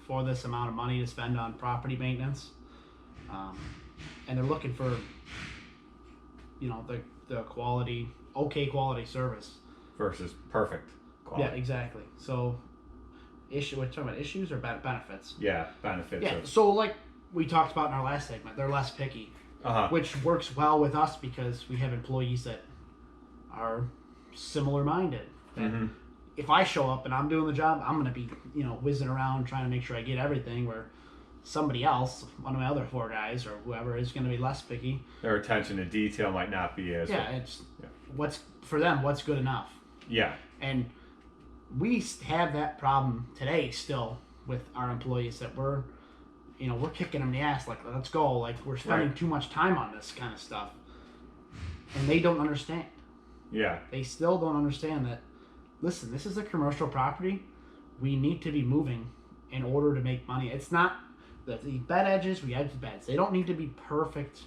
B: for this amount of money to spend on property maintenance, and they're looking for, the quality, okay quality service
A: Versus perfect quality.
B: Yeah, exactly. So, we're talking about issues or benefits.
A: Yeah, benefits.
B: Yeah. So like we talked about in our last segment, they're less picky, which works well with us because we have employees that are similar minded. If I show up and I'm doing the job, I'm going to be, whizzing around trying to make sure I get everything, where somebody else, one of my other 4 guys or whoever, is going to be less picky.
A: Their attention to detail might not be as...
B: What's for them, what's good enough.
A: Yeah.
B: And we have that problem today still with our employees that we're kicking them in the ass, like, let's go, like, we're spending too much time on this kind of stuff. And they don't understand.
A: Yeah.
B: They still don't understand that, listen, this is a commercial property. We need to be moving in order to make money. It's not the bed edges, we edge the beds. They don't need to be perfect,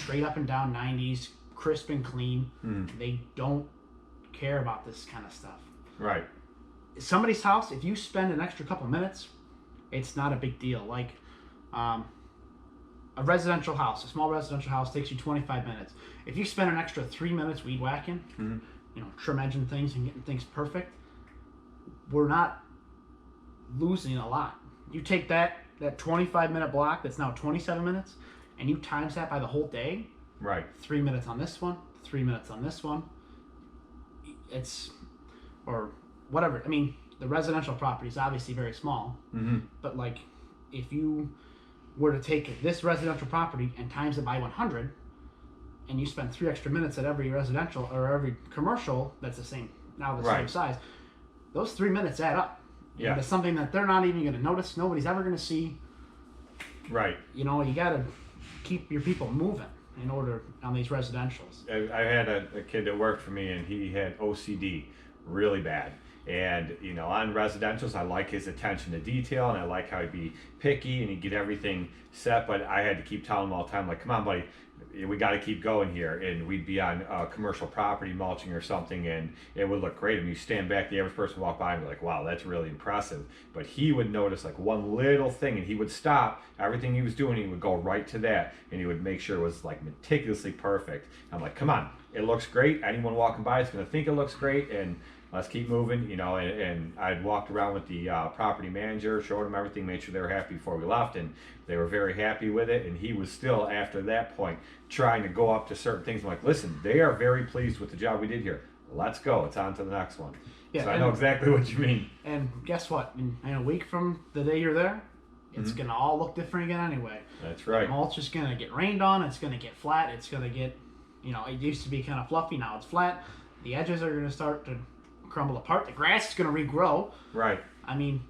B: straight up and down 90s, crisp and clean. They don't care about this kind of stuff.
A: Right.
B: Somebody's house, if you spend an extra couple minutes, it's not a big deal. Like a residential house, a small residential house takes you 25 minutes. If you spend an extra 3 minutes weed whacking, trim edging things and getting things perfect, we're not losing a lot. You take that 25-minute block that's now 27 minutes, and you times that by the whole day.
A: Right.
B: 3 minutes on this one, 3 minutes on this one. Or whatever. I mean, the residential property is obviously very small, but like, if you were to take this residential property and times it by 100, and you spend 3 extra minutes at every residential or every commercial that's the same same size, those 3 minutes add up.
A: Yeah.
B: And it's something that they're not even going to notice. Nobody's ever going to see.
A: Right.
B: You got to keep your people moving in order on these residentials.
A: I had a kid that worked for me, and he had OCD really bad. And, on residentials, I like his attention to detail, and I like how he'd be picky and he'd get everything set. But I had to keep telling him all the time, like, come on, buddy, we got to keep going here. And we'd be on commercial property mulching or something, and it would look great. And you stand back, the average person would walk by and be like, wow, that's really impressive. But he would notice like one little thing, and he would stop everything he was doing. He would go right to that, and he would make sure it was like meticulously perfect. I'm like, come on, it looks great. Anyone walking by is going to think it looks great, and let's keep moving, and I'd walked around with the property manager, showed them everything, made sure they were happy before we left, and they were very happy with it. And he was still, after that point, trying to go up to certain things. I'm like, listen, they are very pleased with the job we did here. Let's go. It's on to the next one. Yeah, so I know exactly what you mean.
B: And guess what? In a week from the day you're there, it's going to all look different again anyway.
A: That's right.
B: The mulch is going to get rained on. It's going to get flat. It's going to get, it used to be kind of fluffy. Now it's flat. The edges are going to start to crumble apart. The grass is going to regrow.
A: Right.
B: I mean,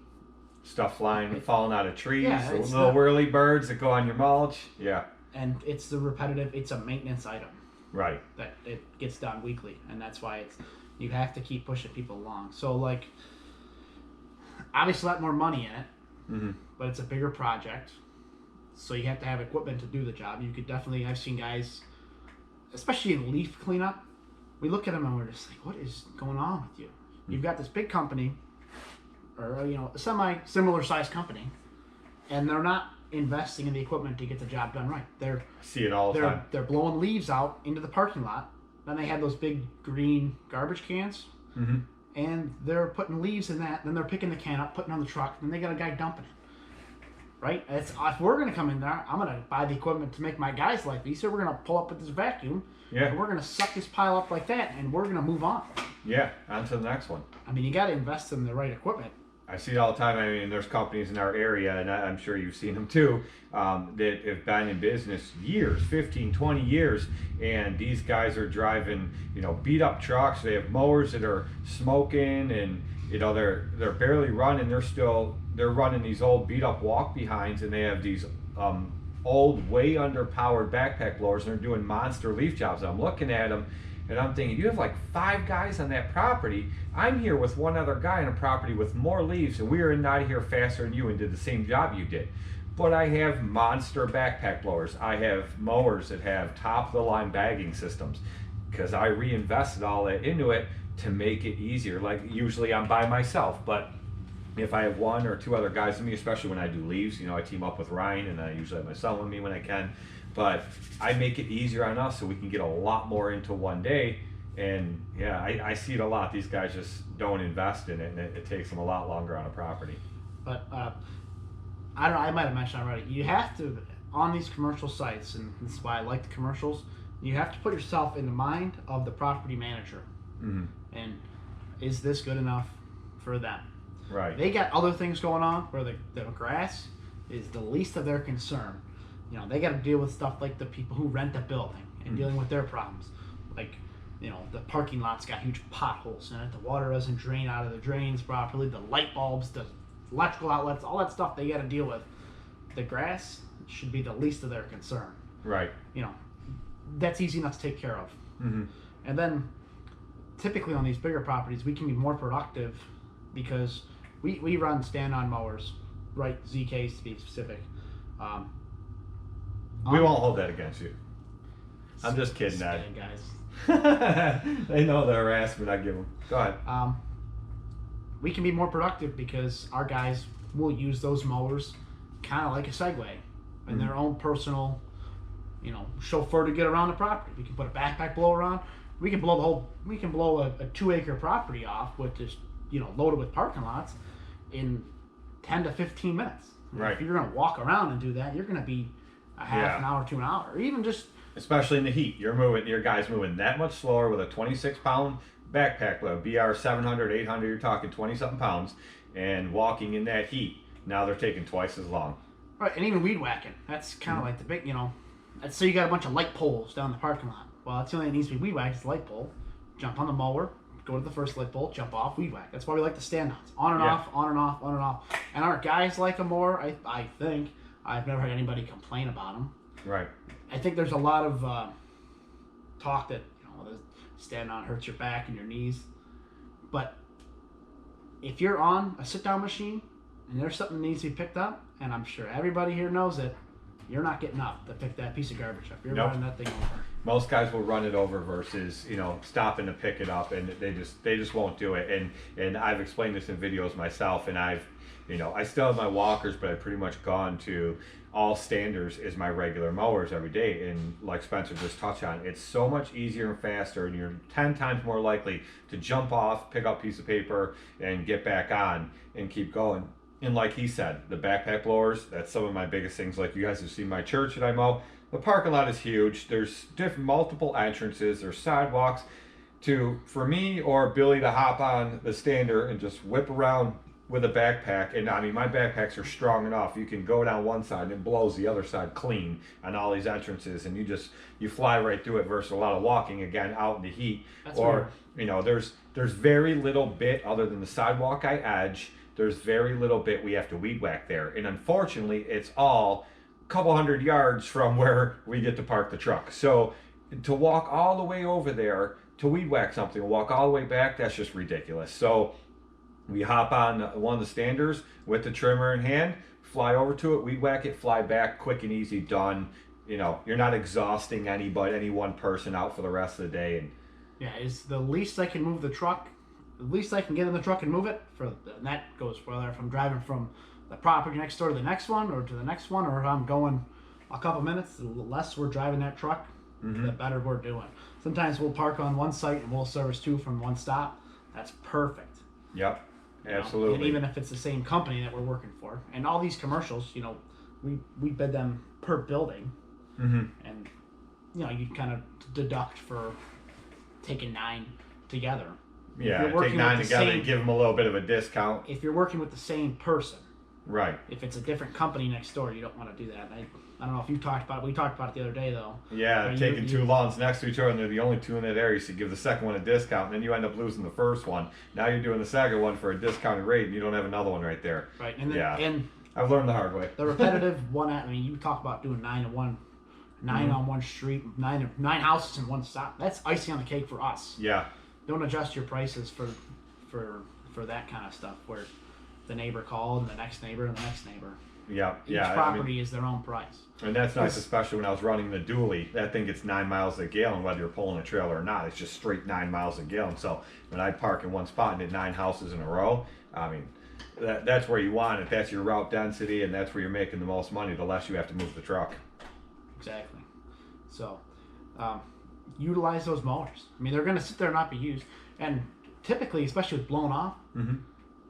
A: stuff flying, falling out of trees,
B: it's
A: little whirly birds that go on your mulch. Yeah.
B: And it's it's a maintenance item.
A: Right.
B: That it gets done weekly, and that's why you have to keep pushing people along. So like, obviously a lot more money in it, but it's a bigger project, so you have to have equipment to do the job. You could definitely, I've seen guys, especially in leaf cleanup, we look at them and we're just like, what is going on with you? You've got this big company, or a similar sized company, and they're not investing in the equipment to get the job done right.
A: I see it all the time.
B: They're blowing leaves out into the parking lot. Then they have those big green garbage cans, and they're putting leaves in that. Then they're picking the can up, putting it on the truck. Then they got a guy dumping it. Right? If we're gonna come in there, I'm gonna buy the equipment to make my guys' life easier. We're gonna pull up with this vacuum.
A: Yeah.
B: And we're gonna suck this pile up like that, and we're gonna move on.
A: Yeah, on to the next one.
B: I mean, you got to invest in the right equipment.
A: I see it all the time. I mean, there's companies in our area, and I'm sure you've seen them too, that have been in business years, 15, 20 years, and these guys are driving, beat up trucks. They have mowers that are smoking, and they're barely running. They're running these old beat up walk behinds, and they have these old, way underpowered backpack blowers, and they're doing monster leaf jobs. I'm looking at them, and I'm thinking, you have like 5 guys on that property. I'm here with one other guy on a property with more leaves, and we are out of here faster than you and did the same job you did. But I have monster backpack blowers. I have mowers that have top-of-the-line bagging systems because I reinvested all that into it to make it easier. Like, usually I'm by myself, but if I have 1 or 2 other guys with me, especially when I do leaves, I team up with Ryan, and I usually have my son with me when I can. But I make it easier on us so we can get a lot more into one day. And yeah, I see it a lot. These guys just don't invest in it, and it takes them a lot longer on a property.
B: But I don't know, I might have mentioned already, you have to, on these commercial sites, and this is why I like the commercials, you have to put yourself in the mind of the property manager.
A: Mm-hmm.
B: And is this good enough for them?
A: Right.
B: They got other things going on where the grass is the least of their concern. They got to deal with stuff like the people who rent a building and dealing with their problems. Like, the parking lot's got huge potholes in it. The water doesn't drain out of the drains properly. The light bulbs, the electrical outlets, all that stuff they got to deal with. The grass should be the least of their concern.
A: Right.
B: That's easy enough to take care of.
A: Mm-hmm.
B: And then, typically on these bigger properties, we can be more productive because we run stand-on mowers, right? ZKs to be specific.
A: We won't hold that against you. I'm just kidding, Dad.
B: Guys.
A: They know the harassment I give them. Go ahead.
B: We can be more productive because our guys will use those mowers kind of like a Segway and their own personal, chauffeur to get around the property. We can put a backpack blower on. We can blow a 2-acre property off with just, loaded with parking lots in 10 to 15 minutes.
A: Right.
B: If you're going to walk around and do that, you're going to be a half an hour to an hour, or even just.
A: Especially in the heat, your guy's moving that much slower with a 26-pound backpack load, BR 700, 800. You're talking 20-something pounds, and walking in that heat. Now they're taking twice as long.
B: Right, and even weed whacking. That's kind of like the big, Let's say you got a bunch of light poles down the parking lot. Well, that's the only thing that needs to be weed whacked is the light pole. Jump on the mower, go to the first light pole, jump off, weed whack. That's why we like the stand-ons. On and off, on and off, on and off. And our guys like them more, I think. I've never had anybody complain about them.
A: Right.
B: I think there's a lot of talk that, the stand-on hurts your back and your knees. But if you're on a sit-down machine and there's something that needs to be picked up, and I'm sure everybody here knows it, you're not getting up to pick that piece of garbage up. You're running that thing over.
A: Most guys will run it over versus stopping to pick it up, and they just won't do it. And I've explained this in videos myself, and I still have my walkers, but I've pretty much gone to all standers as my regular mowers every day. And like Spencer just touched on, it's so much easier and faster, and you're 10 times more likely to jump off, pick up a piece of paper, and get back on and keep going. And like he said, the backpack blowers, that's some of my biggest things. Like, you guys have seen my church that I mow. The parking lot is huge. There's multiple entrances. There's sidewalks for me or Billy to hop on the stander and just whip around with a backpack. And I mean, my backpacks are strong enough. You can go down one side and it blows the other side clean on all these entrances, and you fly right through it versus a lot of walking again out in the heat.
B: That's
A: or there's very little bit other than the sidewalk I edge. There's very little bit we have to weed whack there. And unfortunately, it's all a couple hundred yards from where we get to park the truck. So to walk all the way over there to weed whack something, walk all the way back, that's just ridiculous. So we hop on one of the standers with the trimmer in hand, fly over to it, weed whack it, fly back, quick and easy, done. You're not exhausting any one person out for the rest of the day. And
B: yeah, it's the least I can move the truck. The least I can get in the truck and move it, and that goes whether if I'm driving from the property next door to the next one, or to the next one, or if I'm going a couple minutes, the less we're driving that truck, the better we're doing. Sometimes we'll park on one site and we'll service 2 from one stop. That's perfect.
A: Yep, absolutely.
B: And even if it's the same company that we're working for. And all these commercials, we bid them per building. And, you kind of deduct for taking 9 together.
A: Yeah, take 9 together and give them a little bit of a discount.
B: If you're working with the same person.
A: Right.
B: If it's a different company next door, you don't want to do that. I don't know if you talked about it. We talked about it the other day, though.
A: Yeah, taking 2 lawns next to each other, and they're the only 2 in that area, so you give the second one a discount, and then you end up losing the first one. Now you're doing the second one for a discounted rate, and you don't have another one right there.
B: Right, and
A: I've learned the hard way.
B: The repetitive one. I mean, you talk about doing 9 on one street, nine houses in one stop. That's icing on the cake for us.
A: Yeah.
B: Don't adjust your prices for that kind of stuff where the neighbor called and the next neighbor and the next neighbor.
A: Yeah.
B: Each property is their own price.
A: And that's nice, especially when I was running the dually. That thing gets 9 miles a gallon, whether you're pulling a trailer or not. It's just straight 9 miles a gallon. So when I park in one spot and did 9 houses in a row, I mean, that's where you want it. That's your route density, and that's where you're making the most money. The less you have to move the truck.
B: Exactly. So, utilize those mowers. I mean, they're going to sit there and not be used. And typically, especially with blown off,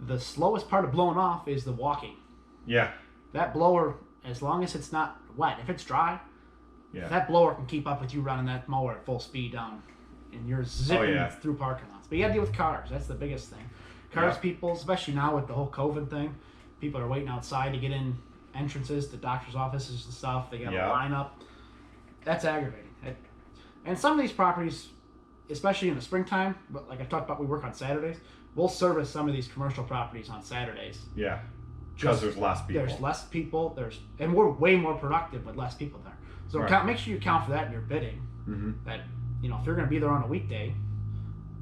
B: the slowest part of blowing off is the walking.
A: Yeah.
B: That blower, as long as it's not wet, if it's dry, that blower can keep up with you running that mower at full speed down, and you're zipping through parking lots. But you got to deal with cars. That's the biggest thing. Cars, people, especially now with the whole COVID thing, people are waiting outside to get in entrances to doctor's offices and stuff. They got to line up. That's aggravating. And some of these properties, especially in the springtime, but like I talked about, we work on Saturdays. We'll service some of these commercial properties on Saturdays.
A: Yeah. Because there's less people.
B: There's less people. And we're way more productive with less people there. So make sure you account for that in your bidding. That if you're going to be there on a weekday,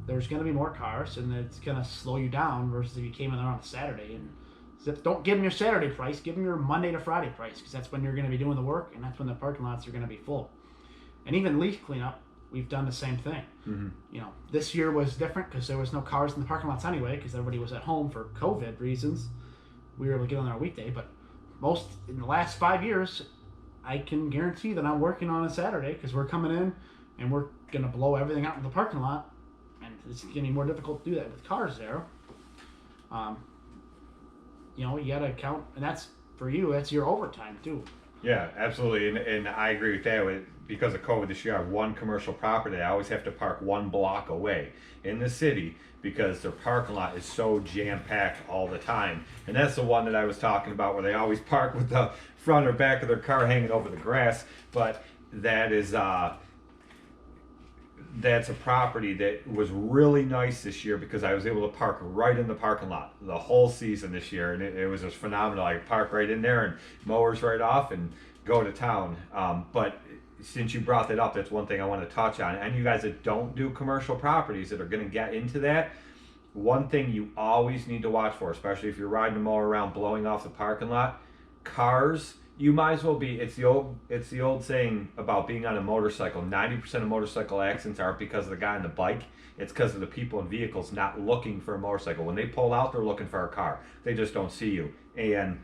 B: there's going to be more cars, and it's going to slow you down versus if you came in there on a Saturday. And don't give them your Saturday price. Give them your Monday to Friday price, because that's when you're going to be doing the work, and that's when the parking lots are going to be full. And even leaf cleanup, we've done the same thing. This year was different because there was no cars in the parking lots anyway, because everybody was at home for COVID reasons. We were able to get on there a weekday, but in the last 5 years, I can guarantee that I'm working on a Saturday because we're coming in and we're going to blow everything out in the parking lot, and it's going to be more difficult to do that with cars there. You got to count, and that's for you. That's your overtime too.
A: Yeah, absolutely, and I agree with that. Because of COVID this year, I have one commercial property. I always have to park 1 block away in the city because their parking lot is so jam-packed all the time. And that's the one that I was talking about, where they always park with the front or back of their car hanging over the grass. But that is that's a property that was really nice this year because I was able to park right in the parking lot the whole season this year, and it was just phenomenal. I could park right in there and mowers right off and go to town. But since you brought that up, that's one thing I want to touch on. And you guys that don't do commercial properties that are going to get into that, one thing you always need to watch for, especially if you're riding a mower around blowing off the parking lot, cars. You might as well be. It's the old saying about being on a motorcycle. 90% of motorcycle accidents aren't because of the guy on the bike. It's because of the people in vehicles not looking for a motorcycle. When they pull out, they're looking for a car. They just don't see you. And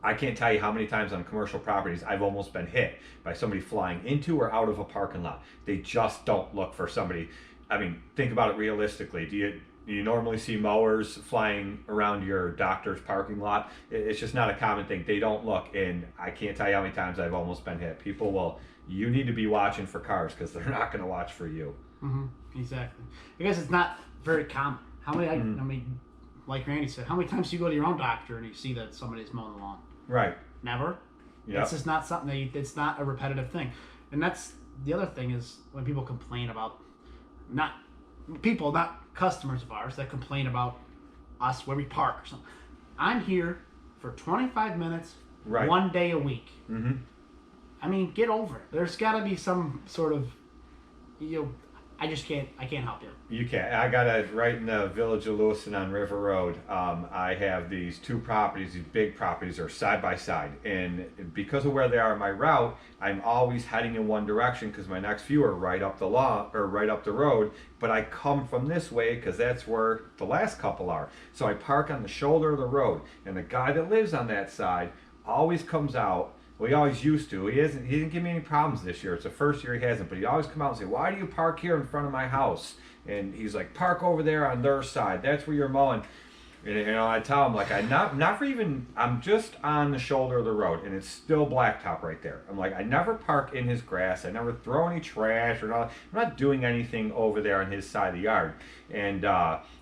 A: I can't tell you how many times on commercial properties I've almost been hit by somebody flying into or out of a parking lot. They just don't look for somebody. I mean, think about it realistically. Do you normally see mowers flying around your doctor's parking lot? It's just not a common thing. They don't look, and I can't tell you how many times I've almost been hit. You need to be watching for cars because they're not going to watch for you.
B: Exactly. Because it's not very common. How many, I mean, like Randy said, how many times do you go to your own doctor and you see that somebody's mowing the lawn?
A: Right.
B: Never.
A: Yeah.
B: It's just not something it's not a repetitive thing. And that's the other thing is when people complain about, not customers of ours that complain about us where we park or something. I'm here for 25 minutes, 1 day a week. I mean, get over it. There's got to be some sort of, I can't help you.
A: You can't. I got it right in the village of Lewiston on River Road. I have these 2 properties. These big properties are side by side, and because of where they are on my route, I'm always heading in one direction because my next few are right up the right up the road. But I come from this way because that's where the last couple are. So I park on the shoulder of the road, and the guy that lives on that side always comes out. Well, he always used to. He didn't give me any problems this year. It's the first year he hasn't. But he'd always come out and say, "Why do you park here in front of my house?" And he's like, "Park over there on their side. That's where you're mowing." And I tell him, like, I'm just on the shoulder of the road, and it's still blacktop right there. I'm like, I never park in his grass. I never throw any trash or not. I'm not doing anything over there on his side of the yard. And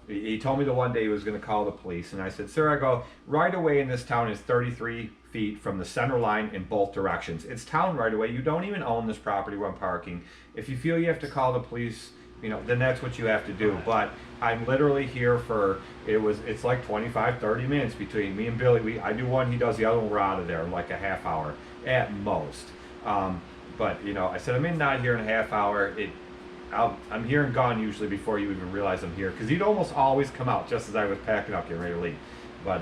A: he told me the one day he was going to call the police. And I said, "Sir," I go, "right away in this town is 33 feet from the center line in both directions. It's town right away. You don't even own this property where I'm parking. If you feel you have to call the police, then that's what you have to do. But I'm literally here for, it's like 25, 30 minutes between me and Billy. I do one, he does the other one, we're out of there in like a half hour at most. But I said, I'm in not here in a half hour. I'm here and gone usually before you even realize I'm here, because he'd almost always come out just as I was packing up, getting ready to leave. But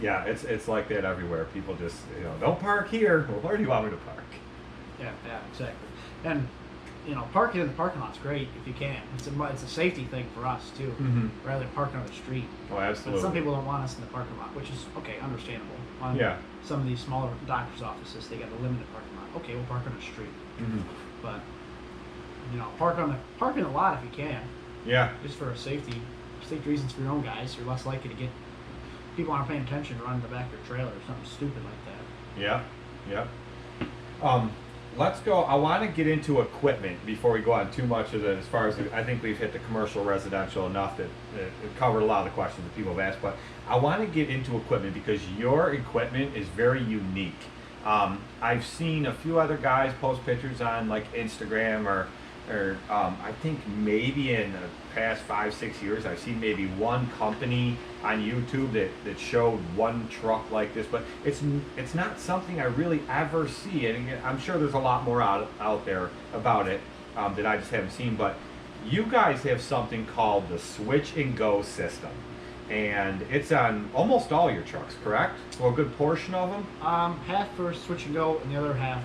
A: yeah, it's like that everywhere. People just, don't park here. Well, where do you want me to park?
B: Yeah, exactly. And parking in the parking lot's great if you can. It's a safety thing for us too, rather than parking on the street.
A: Oh, absolutely.
B: But some people don't want us in the parking lot, which is okay, understandable.
A: Yeah.
B: Some of these smaller doctors' offices, they got a limited parking lot. Okay, we'll park on the street. But park in the lot if you can.
A: Yeah.
B: Just for safety reasons for your own guys. You're less likely to get people aren't paying attention to run in the back of your trailer or something stupid like that.
A: Yeah. Let's go. I want to get into equipment before we go on too much of it. As far as I think we've hit the commercial, residential enough that it covered a lot of the questions that people have asked. But I want to get into equipment because your equipment is very unique. I've seen a few other guys post pictures on like Instagram or I think maybe in the past 5-6 years I've seen maybe one company on YouTube that showed one truck like this, but it's not something I really ever see. And I'm sure there's a lot more out there about it that I just haven't seen. But you guys have something called the Switch and Go system, and it's on almost all your trucks, correct? Well, a good portion of them.
B: Half for Switch and Go, and the other half,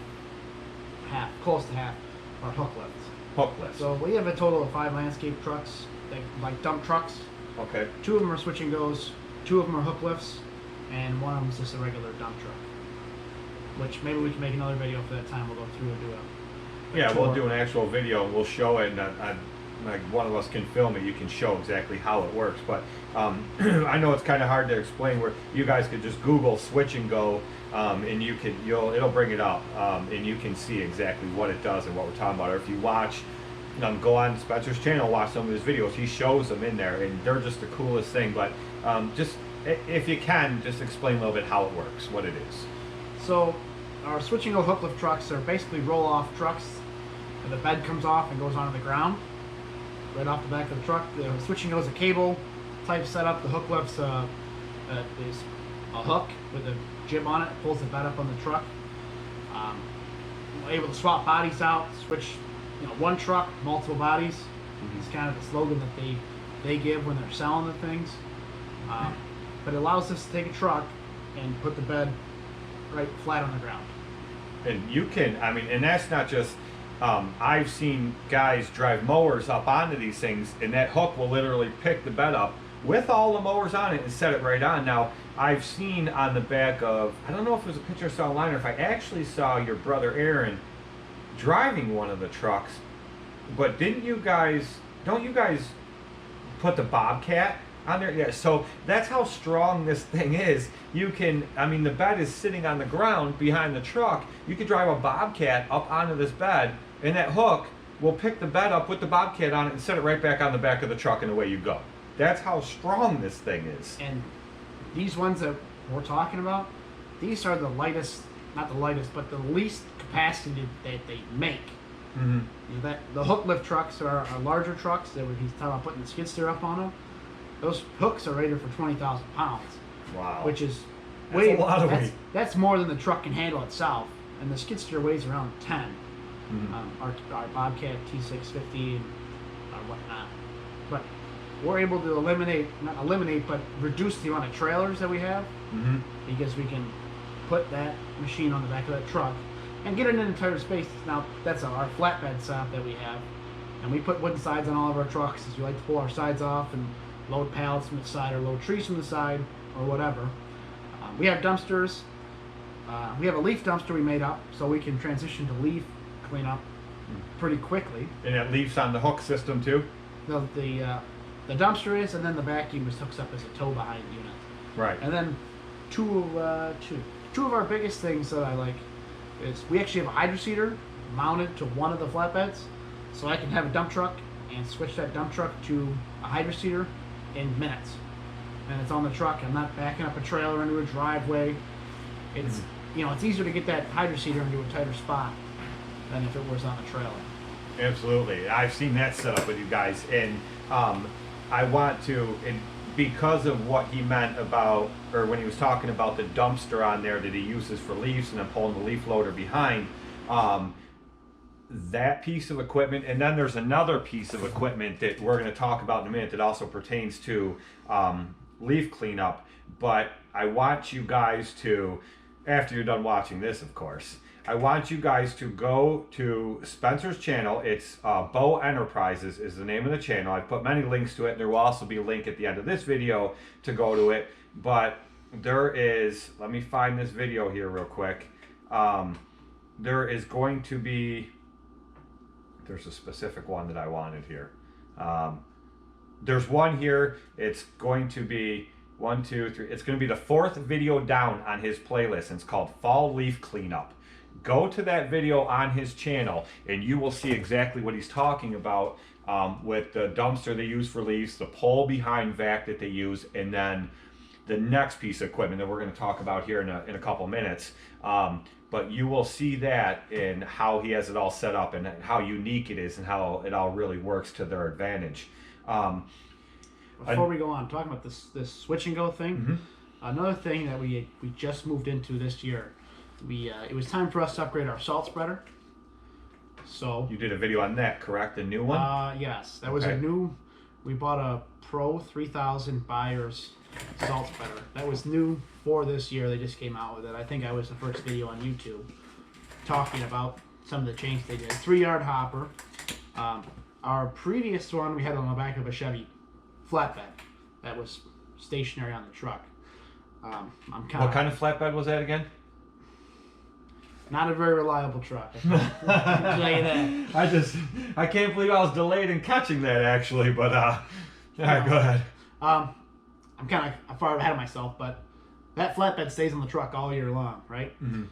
B: close to half, are hook lifts.
A: Hookless.
B: So we have a total of 5 landscape trucks, like dump trucks.
A: Okay.
B: 2 of them are Switch and Goes, 2 of them are hook lifts, and one of them is just a regular dump truck. Which maybe we can make another video for that time. We'll go through and do a
A: We'll do an actual video and we'll show it, and like one of us can film it. You can show exactly how it works. But I know it's kind of hard to explain. Where you guys could just Google Switch and Go, and it'll bring it up, and you can see exactly what it does and what we're talking about. Or if you watch, go on Spencer's channel, watch some of his videos. He shows them in there, and they're just the coolest thing. But just if you can, just explain a little bit how it works, what it is.
B: So our Switch and Go hook lift trucks are basically roll-off trucks, and the bed comes off and goes onto the ground, right off the back of the truck. The Switch and Go is a cable type setup. The hook lift's is a hook with a jib on it, pulls the bed up on the truck. We're able to swap bodies out, switch, one truck, multiple bodies. It's kind of the slogan that they give when they're selling the things. But it allows us to take a truck and put the bed right flat on the ground.
A: And you can, and that's not just, I've seen guys drive mowers up onto these things, and that hook will literally pick the bed up with all the mowers on it and set it right on. Now, I've seen on the back of, I don't know if it was a picture I saw online or if I actually saw your brother Aaron driving one of the trucks, but don't you guys put the Bobcat on there? Yeah, so that's how strong this thing is. You can, the bed is sitting on the ground behind the truck. You could drive a Bobcat up onto this bed, and that hook will pick the bed up with the Bobcat on it and set it right back on the back of the truck, and away you go. That's how strong this thing is.
B: And these ones that we're talking about, these are the lightest, not the lightest, but the least capacity that they make. The hook lift trucks are larger trucks that he's talking about putting the skid steer up on them. Those hooks are rated for 20,000 pounds.
A: Wow.
B: Which is
A: a lot of weight.
B: That's more than the truck can handle itself. And the skid steer weighs around 10. Our Bobcat T650 and whatnot. But we're able to but reduce the amount of trailers that we have, because we can put that machine on the back of that truck and get it in an entire space. Now, that's our flatbed setup that we have. And we put wooden sides on all of our trucks, as we like to pull our sides off and load pallets from the side or load trees from the side or whatever. We have dumpsters. We have a leaf dumpster we made up, so we can transition to leaf cleanup pretty quickly.
A: And it leaves on the hook system too?
B: The dumpster is, and then the vacuum just hooks up as a tow behind unit.
A: Right.
B: And then two of our biggest things that I like is we actually have a hydro seeder mounted to one of the flatbeds, so I can have a dump truck and switch that dump truck to a hydro seeder in minutes. And it's on the truck. I'm not backing up a trailer into a driveway. It's it's easier to get that hydro seeder into a tighter spot than if it was on a trailer.
A: Absolutely. I've seen that set up with you guys, and I want to, and because of what he meant about, or when he was talking about the dumpster on there that he uses for leaves and then pulling the leaf loader behind, that piece of equipment, and then there's another piece of equipment that we're going to talk about in a minute that also pertains to leaf cleanup. But I want you guys to, after you're done watching this, of course, I want you guys to go to Spencer's channel. It's Beau Enterprises is the name of the channel. I've put many links to it. There will also be a link at the end of this video to go to it. But there is, let me find this video here real quick. There is going to be, there's a specific one that I wanted here. There's one here. It's going to be 1, 2, 3. It's going to be the 4th video down on his playlist. And it's called Fall Leaf Cleanup. Go to that video on his channel and you will see exactly what he's talking about with the dumpster they use for leaves, the pole behind vac that they use, and then the next piece of equipment that we're going to talk about here in a couple minutes. But you will see that in how he has it all set up and how unique it is and how it all really works to their advantage.
B: Before we go on, talking about this switch and go thing,
A: Mm-hmm.
B: another thing that we just moved into this year, it was time for us to upgrade our salt spreader. So
A: You did a video on that, correct? The new one?
B: yes, that was
A: Okay.
B: we bought a Pro 3000 Buyers salt spreader. That was new for this year. They just came out with it. I think I was the first video on YouTube talking about some of the changes they did. 3-yard hopper. Our previous one we had on the back of a Chevy flatbed that was stationary on the truck.
A: What kind of flatbed was that again?
B: Not a very reliable truck. I can tell you that.
A: I can't believe I was delayed in catching that actually, but all right, go ahead.
B: I'm kind of far ahead of myself, but that flatbed stays on the truck all year long, right?
A: Mm-hmm.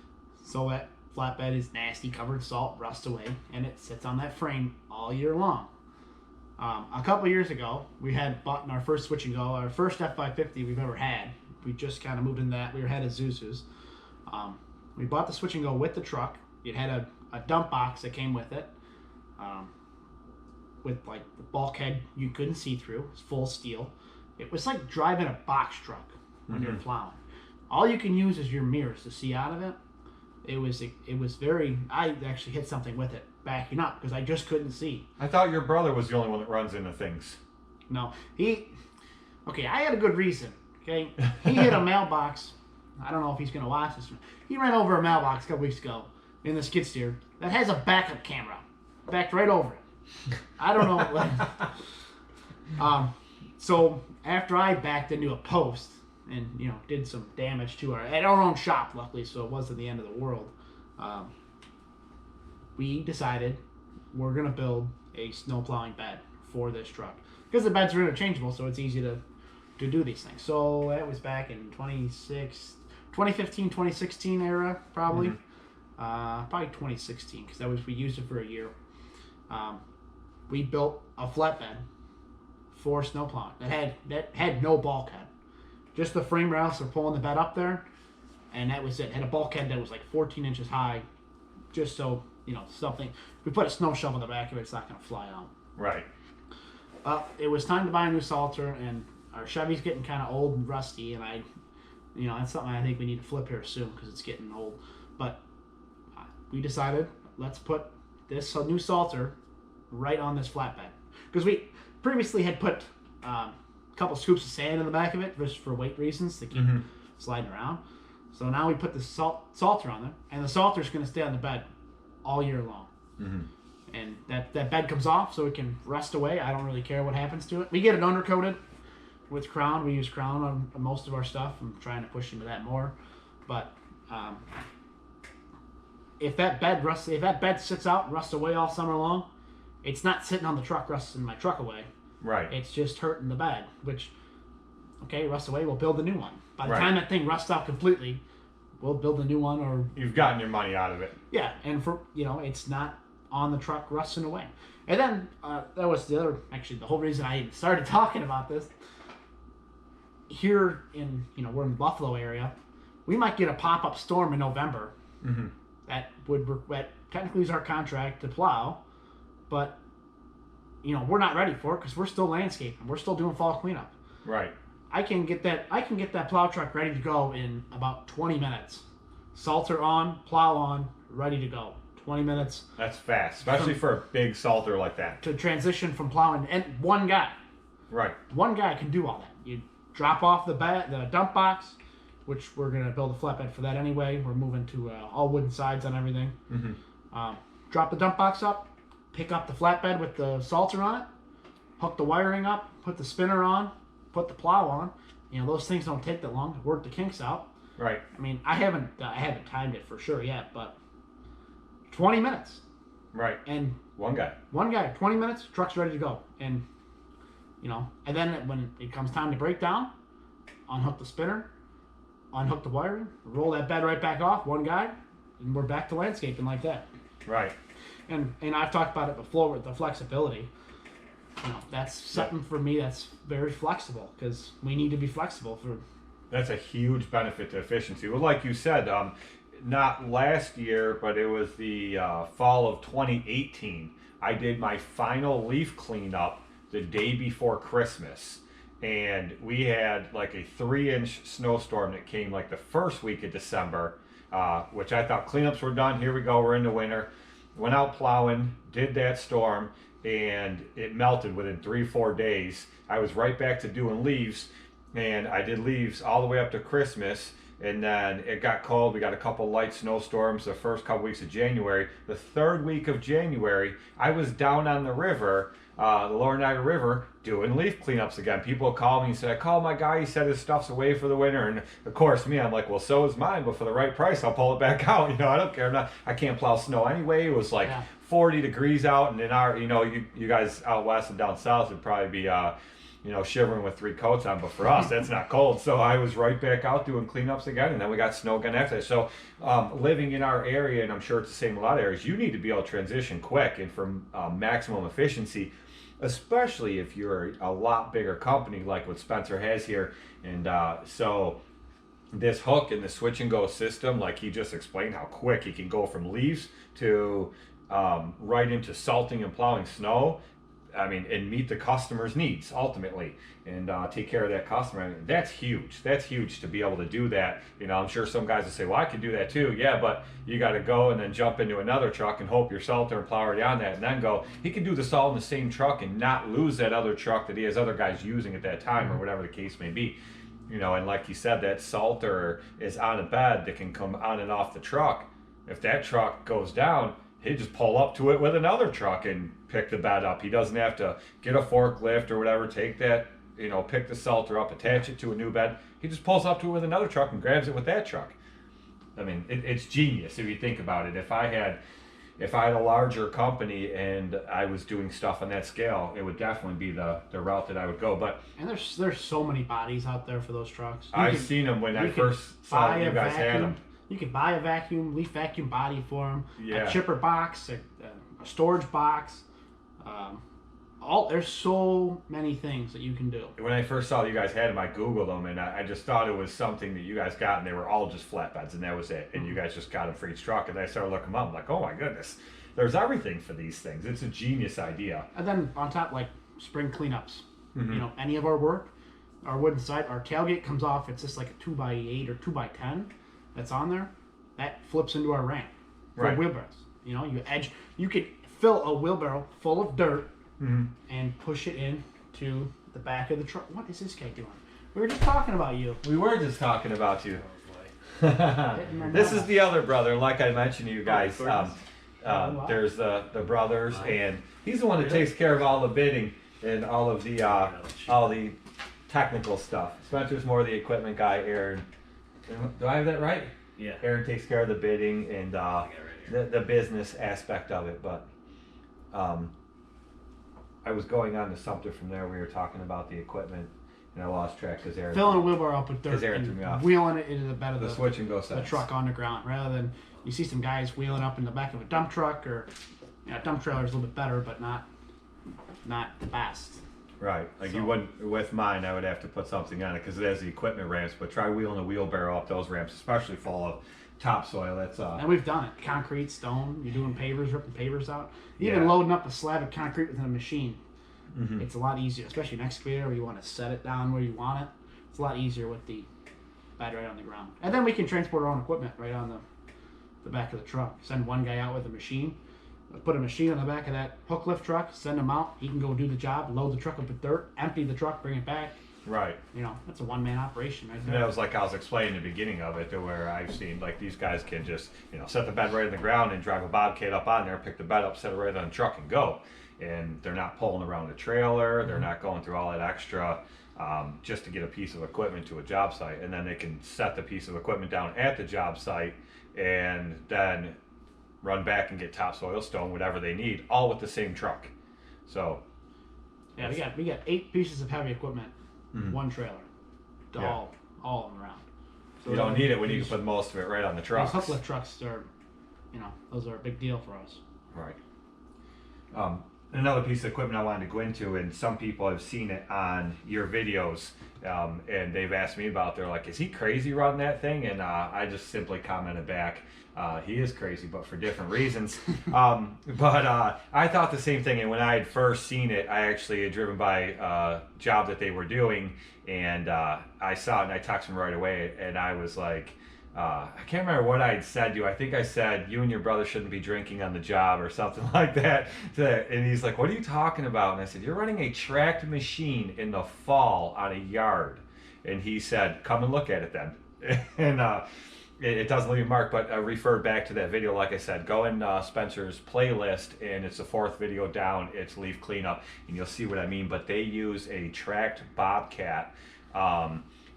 B: So that flatbed is nasty, covered salt, rusts away, and it sits on that frame all year long. A couple years ago, we had bought in our first switch and go, our first F550 we've ever had. We just kind of moved in that. We were ahead of Zuzu's. We bought the switch and go with the truck. It had a dump box that came with it, with like the bulkhead you couldn't see through. It was full steel. It was like driving a box truck when you're plowing. All you can use is your mirrors to see out of it. It was very. I actually hit something with it backing up because I just couldn't see.
A: I thought your brother was the only one that runs into things.
B: No, okay, I had a good reason. Okay, he hit a mailbox. I don't know if he's gonna watch this. He ran over a mailbox a couple weeks ago in the skid steer that has a backup camera, backed right over it. I don't know. So after I backed into a post and did some damage to at our own shop, luckily, so it wasn't the end of the world. We decided we're gonna build a snow plowing bed for this truck because the beds are interchangeable, so it's easy to do these things. So that was back in 2015, 2016 era, probably. Probably 2016 because we used it for a year. We built a flatbed for snow plowing that had no bulkhead, just the frame rails for pulling the bed up there, and that was it. It had a bulkhead that was like 14 inches high, just so something. If we put a snow shovel in the back of it, it's not going to fly out.
A: Right.
B: It was time to buy a new salter, and our Chevy's getting kind of old and rusty, and that's something I think we need to flip here soon because it's getting old. But we decided let's put this new salter right on this flatbed because we previously had put a couple scoops of sand in the back of it just for weight reasons to keep sliding around. So now we put the salter on there, and the salter's going to stay on the bed all year long. And that bed comes off so it can rust away. I don't really care what happens to it. We get it undercoated with Crown. We use Crown on most of our stuff. I'm trying to push into that more. But if that bed sits out and rusts away all summer long, it's not sitting on the truck rusting my truck away.
A: Right.
B: It's just hurting the bed, which, okay, rusts away, we'll build a new one. By the
A: Right.
B: time that thing rusts out completely, we'll build a new one or...
A: You've gotten your money out of it.
B: Yeah, and for, it's not on the truck rusting away. And then, that was the whole reason I even started talking about this. Here in, we're in the Buffalo area, we might get a pop-up storm in November that technically is our contract to plow, but we're not ready for it because we're still landscaping. We're still doing fall cleanup.
A: Right.
B: I can get that plow truck ready to go in about 20 minutes. Salter on, plow on, ready to go. 20 minutes.
A: That's fast, especially for a big salter like that.
B: To transition from plowing, and one guy.
A: Right.
B: One guy can do all that. You drop off the dump box, which we're going to build a flatbed for that anyway. We're moving to all wooden sides on everything.
A: Mm-hmm.
B: Drop the dump box up, pick up the flatbed with the salter on it, hook the wiring up, put the spinner on, put the plow on. Those things don't take that long to work the kinks out.
A: Right.
B: I mean, I haven't timed it for sure yet, but 20 minutes.
A: Right.
B: And
A: one guy,
B: 20 minutes, truck's ready to go. And and then when it comes time to break down, unhook the spinner, unhook the wiring, roll that bed right back off, one guy, and we're back to landscaping like that.
A: Right.
B: And I've talked about it before with the flexibility. That's something for me that's very flexible because we need to be flexible for.
A: That's a huge benefit to efficiency. Well, like you said, not last year, but it was the fall of 2018. I did my final leaf cleanup the day before Christmas, and we had like a 3-inch snowstorm that came like the first week of December, which I thought cleanups were done. Here we go, we're in the winter. Went out plowing, did that storm, and it melted within 3-4 days. I was right back to doing leaves, and I did leaves all the way up to Christmas. And then it got cold. We got a couple light snowstorms the first couple weeks of January. The third week of January, I was down on the river, the Lower Niagara River, doing leaf cleanups again. People call me and say, I called my guy, he said his stuff's away for the winter. And of course, I'm like, well, so is mine, but for the right price, I'll pull it back out. I don't care. I can't plow snow anyway. It was like 40 degrees out. And in our, you guys out west and down south would probably be, shivering with 3 coats on, but for us, that's not cold. So I was right back out doing cleanups again, and then we got snow again after that. So living in our area, and I'm sure it's the same in a lot of areas, you need to be able to transition quick and for maximum efficiency, especially if you're a lot bigger company like what Spencer has here. And so this hook and the switch and go system, like he just explained how quick he can go from leaves to right into salting and plowing snow. And meet the customer's needs ultimately, and take care of that customer. That's huge. That's huge to be able to do that. I'm sure some guys will say, well, I can do that too. Yeah, but you got to go and then jump into another truck and hope your salter and plow are on that, and then go. He can do this all in the same truck and not lose that other truck that he has other guys using at that time, or whatever the case may be. And like you said, that salter is on a bed that can come on and off the truck. If that truck goes down, he'd just pull up to it with another truck and pick the bed up. He doesn't have to get a forklift or whatever, take that, pick the salter up, attach it to a new bed. He just pulls up to it with another truck and grabs it with that truck. It's genius if you think about it. If I had a larger company and I was doing stuff on that scale, it would definitely be the route that I would go. But
B: there's so many bodies out there for those trucks.
A: I've seen them when I first saw you guys had them.
B: You could buy a leaf vacuum body for them,
A: yeah.
B: A chipper box, a storage box. There's so many things that you can do.
A: When I first saw you guys had them, I Googled them, and I just thought it was something that you guys got, and they were all just flatbeds, and that was it. And you guys just got them for each truck, and I started looking them up. I'm like, oh my goodness, there's everything for these things. It's a genius idea.
B: And then on top, like spring cleanups.
A: Mm-hmm.
B: Any of our work, our wooden side, our tailgate comes off. It's just like a 2x8 or 2x10 that's on there. That flips into our ramp for
A: right.
B: wheelbarrows. You could fill a wheelbarrow full of dirt
A: mm-hmm.
B: and push it into the back of the truck. What is this guy doing? We were just talking about you.
A: We were just talking about you. This is the other brother. Like I mentioned to you guys, there's the brothers, and he's the one that takes care of all the bidding and all the technical stuff. Spencer's more the equipment guy. Aaron, do I have that right?
D: Yeah.
A: Aaron takes care of the bidding and the business aspect of it. But I was going on to something from there. We were talking about the equipment, and I lost track because Aaron
B: filling a wheelbarrow up with dirt
A: Aaron threw me off.
B: Wheeling it into the bed of
A: the switch and go
B: the truck on the ground, rather than you see some guys wheeling up in the back of a dump truck, or dump trailer's a little bit better, but not the best.
A: Right, like you wouldn't with mine. I would have to put something on it because it has the equipment ramps. But try wheeling a wheelbarrow up those ramps, especially full of Topsoil. That's
B: And we've done it. Concrete, stone. You're doing pavers, ripping pavers out. Even
A: Yeah.
B: loading up a slab of concrete within a machine.
A: Mhm.
B: It's a lot easier, especially an excavator where you want to set it down where you want it. It's a lot easier with the bed right on the ground. And then we can transport our own equipment right on the back of the truck. Send one guy out with a machine. Put a machine on the back of that hook lift truck. Send him out. He can go do the job. Load the truck up with dirt. Empty the truck. Bring it back.
A: right.
B: You know, that's a one-man operation right
A: And
B: there.
A: that was like I was explaining in the beginning of it, to where I've seen like these guys can just set the bed right on the ground and drive a bobcat up on there, pick the bed up, set it right on the truck, and go. And they're not pulling around the trailer. They're not going through all that extra just to get a piece of equipment to a job site. And then they can set the piece of equipment down at the job site and then run back and get topsoil, stone, whatever they need, all with the same truck. So
B: Yeah, we got 8 pieces of heavy equipment, one trailer, to
A: Yeah.
B: all of them around. So
A: you don't need it when you
B: these-
A: can put most of it right on the
B: Those
A: truck.
B: hook lift trucks are, those are a big deal for us.
A: Right. Another piece of equipment I wanted to go into, and some people have seen it on your videos, and they've asked me about. They're like, "Is he crazy running that thing?" And I just simply commented back, "He is crazy, but for different reasons." But I thought the same thing. And when I had first seen it, I actually had driven by a job that they were doing, and I saw it, and I texted him right away, and I was like. I can't remember what I had said to you. I think I said you and your brother shouldn't be drinking on the job or something like that. And he's like, "What are you talking about?" And I said, "You're running a tracked machine in the fall on a yard." And he said, "Come and look at it then." And it doesn't leave a mark, but I referred back to that video. Like I said, go in Spencer's playlist, and it's the 4th video down. It's leaf cleanup, and you'll see what I mean. But they use a tracked bobcat.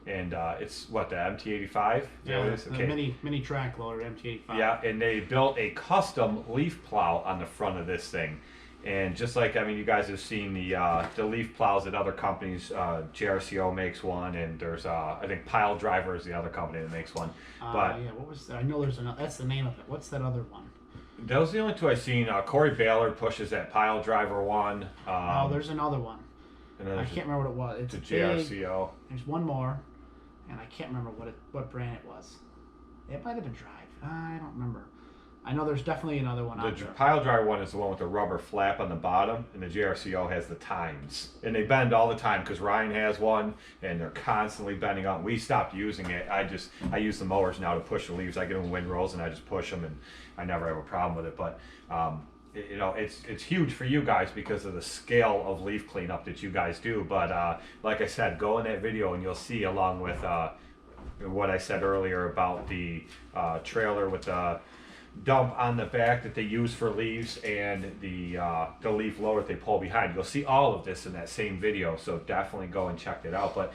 A: And it's what, the MT85?
B: Yeah,
A: It is?
B: the
A: Okay.
B: mini track loader MT85.
A: Yeah, and they built a custom leaf plow on the front of this thing. And just like, you guys have seen the leaf plows at other companies. JRCO makes one, and there's, I think Pile Driver is the other company that makes one. But
B: yeah, what was that? I know there's another. That's the name of it. What's that other one?
A: those are the only 2 I've seen. Corey Ballard pushes that Pile Driver one.
B: Oh, there's another one.
A: And then
B: I
A: there's
B: can't remember what it was. It's
A: the
B: big.
A: JRCO.
B: There's one more, and I can't remember what brand it was. It might have been Drive. I don't remember. I know there's definitely another one out
A: The
B: there.
A: pile driver one is the one with the rubber flap on the bottom, and the JRCO has the tines. And they bend all the time because Ryan has one, and they're constantly bending up. We stopped using it. I use the mowers now to push the leaves. I get them windrows, and I just push them, and I never have a problem with it. But it's huge for you guys because of the scale of leaf cleanup that you guys do. But like I said, go in that video, and you'll see, along with what I said earlier about the trailer with the dump on the back that they use for leaves, and the leaf loader that they pull behind. You'll see all of this in that same video, so definitely go and check it out. But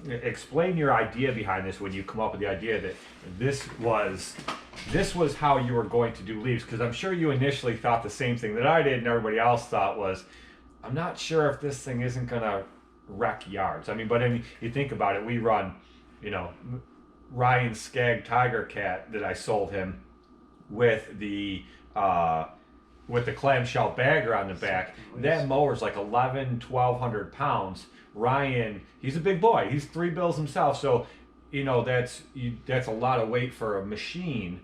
A: explain your idea behind this, when you come up with the idea that this was how you were going to do leaves, because I'm sure you initially thought the same thing that I did and everybody else thought was, I'm not sure if this thing isn't gonna wreck yards. But you think about it, we run, Ryan Skag Tiger Cat that I sold him with the clamshell bagger on the back. That mower's like 1,200 pounds. Ryan, he's a big boy. He's 3 bills himself. So, that's a lot of weight for a machine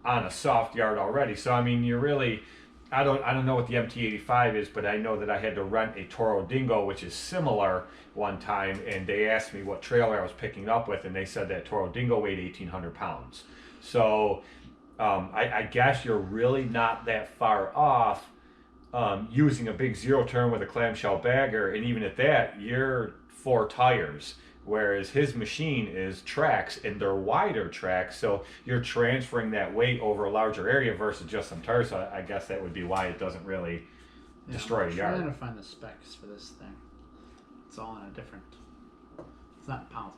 A: on a soft yard already. So you're really, I don't know what the MT85 is, but I know that I had to rent a Toro Dingo, which is similar, one time, and they asked me what trailer I was picking up with, and they said that Toro Dingo weighed 1,800 pounds. So I guess you're really not that far off using a big zero turn with a clamshell bagger, and even at that, you're 4 tires, whereas his machine is tracks, and they're wider tracks, so you're transferring that weight over a larger area versus just some tires. So I guess that would be why it doesn't really destroy a yard.
B: I'm trying to find the specs for this thing. It's all in a different. It's not in pounds.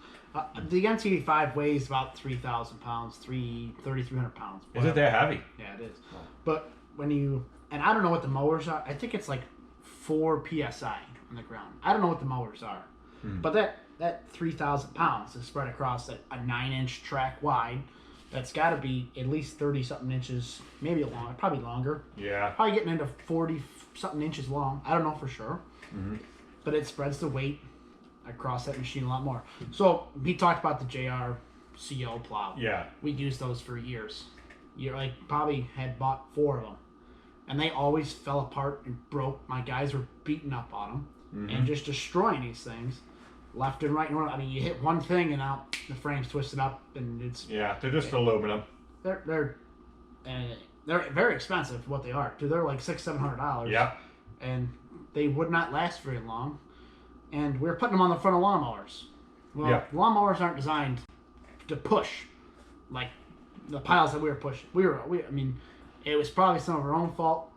B: The MT85 weighs about 3,000 pounds, 3,300 pounds.
A: Is it that heavy?
B: Yeah, it is. But and I don't know what the mowers are. I think it's like 4 psi on the ground. I don't know what the mowers are. But that 3,000 pounds is spread across a 9-inch track wide. That's got to be at least 30-something inches, maybe longer, probably longer.
A: Yeah.
B: Probably getting into 40-something inches long. I don't know for sure. But it spreads the weight across that machine a lot more. So he talked about the JR CO plow.
A: Yeah.
B: We used those for years. Probably had bought 4 of them, and they always fell apart and broke. My guys were beating up on them and just destroying these things, left and right. I mean, you hit one thing and out the frame's twisted up, and it's
A: Yeah, they're just aluminum.
B: they're very expensive for what they are. Dude, they're like $600-700.
A: Yep.
B: And they would not last very long. And we were putting them on the front of lawnmowers. Well,
A: Yeah.
B: lawnmowers aren't designed to push like the piles that we were pushing. I mean, it was probably some of our own fault.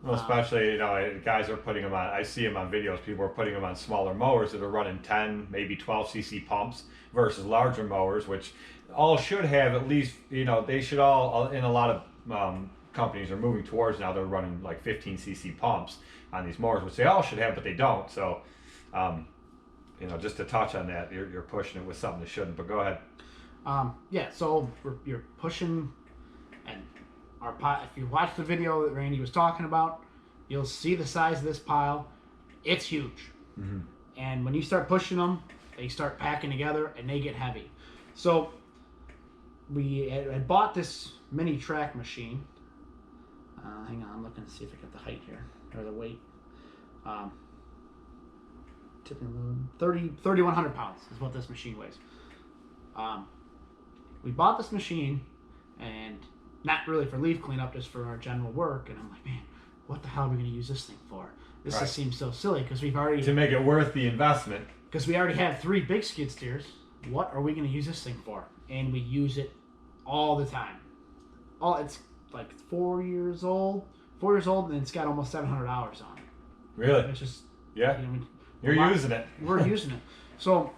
A: Well, especially, guys are putting them on, I see them on videos, people are putting them on smaller mowers that are running 10, maybe 12 cc pumps versus larger mowers, which all should have at least, they should all, in a lot of companies are moving towards now, they're running like 15 cc pumps on these mowers, which they all should have, but they don't. So, just to touch on that, you're pushing it with something that shouldn't, but go ahead.
B: So you're pushing, and if you watch the video that Randy was talking about, you'll see the size of this pile. It's huge.
A: Mm-hmm.
B: And when you start pushing them, they start packing together and they get heavy. So we had bought this mini track machine. Hang on, I'm looking to see if I got the height here, or the weight. 3,100 pounds is what this machine weighs. We bought this machine, and not really for leaf cleanup, just for our general work. And I'm like, man, what the hell are we going to use this thing for? This
A: Right.
B: just seems so silly because we've already
A: To make it worth the investment.
B: because we already have 3 big skid steers. What are we going to use this thing for? And we use it all the time. It's like 4 years old, and it's got almost 700 hours on it.
A: Really?
B: It's just
A: Yeah. You're using it.
B: We're using it. So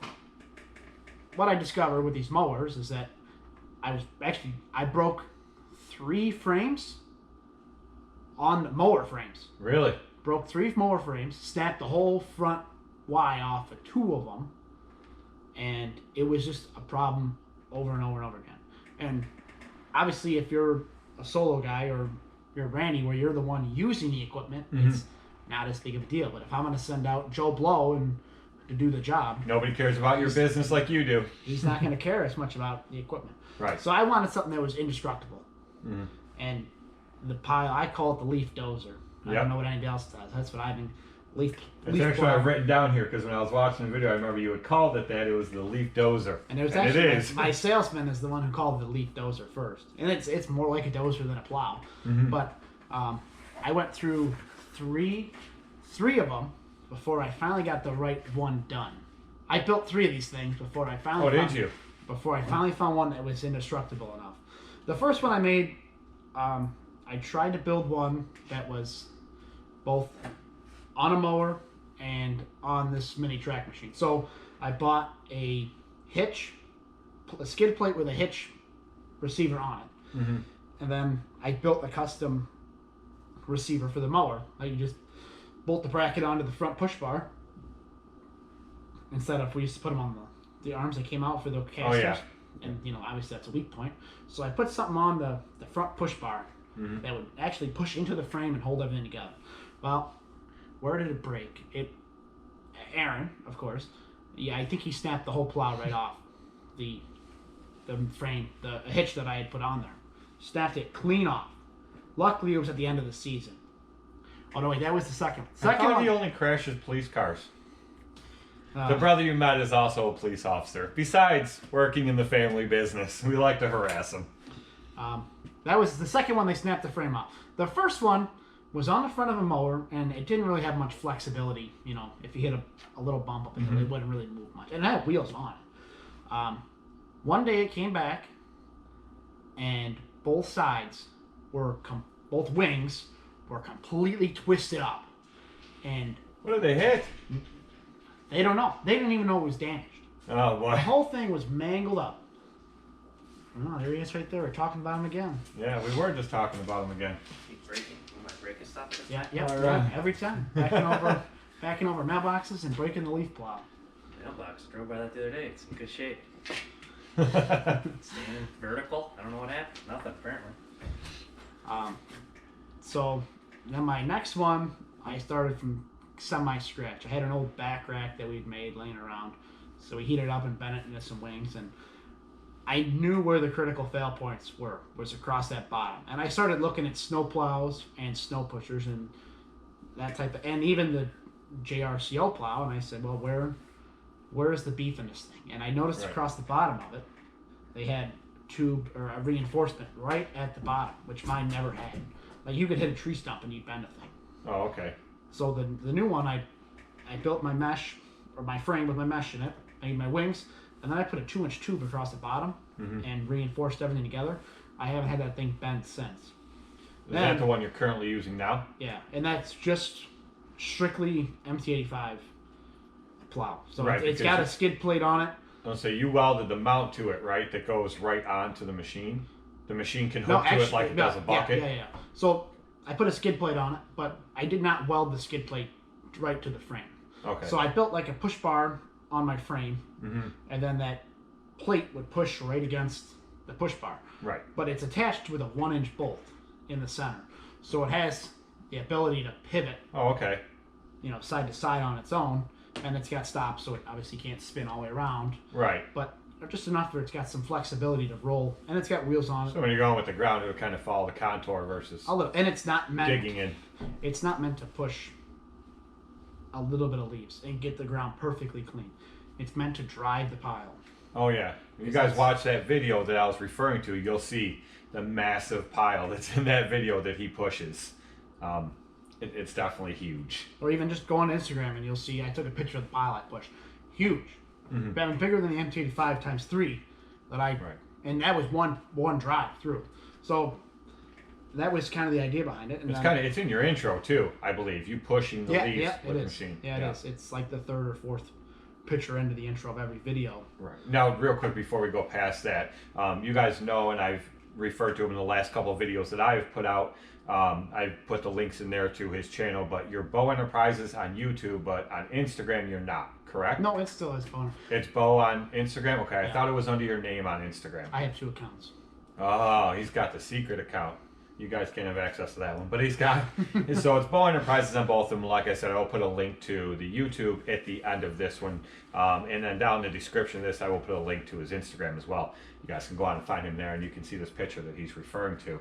B: what I discovered with these mowers is that I broke 3 frames on mower frames.
A: Really?
B: Broke 3 mower frames, snapped the whole front Y off of 2 of them, and it was just a problem over and over and over again. And obviously, if you're a solo guy or you're Randy, where you're the one using the equipment, it's not as big of a deal. But if I'm going to send out Joe Blow to do the job,
A: Nobody cares about your business like you do.
B: he's not going to care as much about the equipment.
A: Right.
B: So I wanted something that was indestructible.
A: Mhm.
B: And the pile, I call it the leaf dozer. I
A: Yep.
B: don't know what anybody else does. That's what I've been leaf.
A: It's
B: leaf
A: actually
B: blower.
A: I've written down here because when I was watching the video, I remember you had called it that. It was the leaf dozer.
B: And it was
A: it
B: actually
A: is.
B: my salesman is the one who called it the leaf dozer first, and it's more like a dozer than a plow. But I went through three of them before I finally got the right one done. I built 3 of these things before I finally. Before I finally found one that was indestructible enough. The first one I made, I tried to build one that was both on a mower and on this mini track machine. So I bought a skid plate with a hitch receiver on it. And then I built a custom receiver for the mower. You just bolt the bracket onto the front push bar instead of, we used to put them on the arms that came out for the casters.
A: Oh, yeah.
B: And, obviously that's a weak point. So I put something on the front push bar that would actually push into the frame and hold everything together. Well, where did it break? Aaron, of course. Yeah, I think he snapped the whole plow right off the frame, the hitch that I had put on there. Snapped it clean off. Luckily, it was at the end of the season. Oh, no, wait, that was the second.
A: I thought
B: one.
A: he only crashes police cars. The brother you met is also a police officer. Besides working in the family business, we like to harass him.
B: That was the second one. They snapped the frame off. The first one was on the front of a mower, and it didn't really have much flexibility. If you hit a little bump up in it, it wouldn't really move much. And it had wheels on it. One day it came back, and both sides both wings were completely twisted up. And
A: What did they hit?
B: they don't know. They didn't even know it was damaged.
A: Oh,
B: The
A: boy.
B: whole thing was mangled up. Oh, there he is right there. We're talking about him again.
A: Yeah, we were just talking about him again.
D: Keep breaking. Am I breaking stuff?
B: Yeah,
A: All
B: yeah,
A: right.
B: every time. Backing over mailboxes and breaking the leaf plow.
D: Mailbox. Drove by that the other day. It's in good shape. Standing vertical. I don't know what happened. Nothing, apparently.
B: So then my next one, I started from semi-scratch. I had an old back rack that we'd made laying around. So we heated it up and bent it into some wings. And I knew where the critical fail points was across that bottom, and I started looking at snow plows and snow pushers and that type of, and even the JRCO plow, and I said, well, where is the beef in this thing? And I noticed across the bottom of it, they had tube or a reinforcement right at the bottom, which mine never had. Like you could hit a tree stump and you'd bend a thing.
A: Oh, okay.
B: So the new one, I built my mesh or my frame with my mesh in it, made my wings, and then I put a 2-inch tube across the bottom and reinforced everything together. I haven't had that thing bent since.
A: Is that the one you're currently using now?
B: Yeah, and that's just strictly MT85 plow. So
A: Right,
B: it's got a skid plate on it.
A: Don't say you welded the mount to it, right? That goes right onto the machine. The machine can hook to it like it does a bucket.
B: Yeah. So I put a skid plate on it, but I did not weld the skid plate right to the frame.
A: Okay.
B: So I built like a push bar on my frame, and then that plate would push right against the push bar.
A: Right.
B: But it's attached with a 1-inch bolt in the center, so it has the ability to pivot.
A: Oh, okay.
B: Side to side on its own, and it's got stops, so it obviously can't spin all the way around.
A: Right.
B: But just enough where it's got some flexibility to roll, and it's got wheels on it.
A: So when you're going with the ground, it'll kind of follow the contour versus
B: A little, and it's not meant
A: digging in.
B: It's not meant to push a little bit of leaves and get the ground perfectly clean. It's meant to drive the pile.
A: Oh yeah. When you guys watch that video that I was referring to, you'll see the massive pile that's in that video that he pushes. It's definitely huge.
B: Or even just go on Instagram and you'll see I took a picture of the pile I pushed. Huge. Bigger than the MT85 times 3 that I and that was one drive through. So that was kind of the idea behind it. And
A: It's in your intro too, I believe. You pushing the leaves with the machine.
B: Yeah, it is. It's like the third or fourth picture into the intro of every video.
A: Right. Now, real quick before we go past that, you guys know, and I've referred to him in the last couple of videos that I've put out. I've put the links in there to his channel, but you're Beau Enterprises on YouTube, but on Instagram you're not, correct?
B: No, it still is Beau.
A: It's Beau on Instagram? Okay, I
B: Yeah.
A: thought it was under your name on Instagram.
B: I have 2 accounts.
A: Oh, he's got the secret account. You guys can't have access to that one, but he's got. So it's Beau Enterprises on both of them. Like I said, I'll put a link to the YouTube at the end of this one, and then down in the description of this, I will put a link to his Instagram as well. You guys can go on and find him there, and you can see this picture that he's referring to.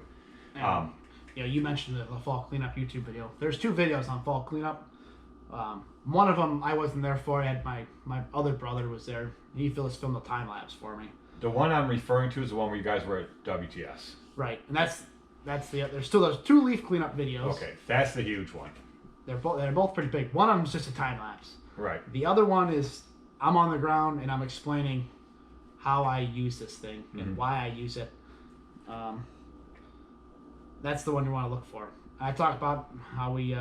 B: You mentioned the fall cleanup YouTube video. There's 2 videos on fall cleanup. One of them I wasn't there for. I had my other brother was there. He filmed the time lapse for me.
A: The one I'm referring to is the one where you guys were at WTS.
B: Right, and that's there's still those 2 leaf cleanup videos.
A: Okay, that's the huge one.
B: They're both pretty big. One of them's just a time lapse.
A: Right.
B: The other one is I'm on the ground and I'm explaining how I use this thing and why I use it. That's the one you want to look for. I talk about how we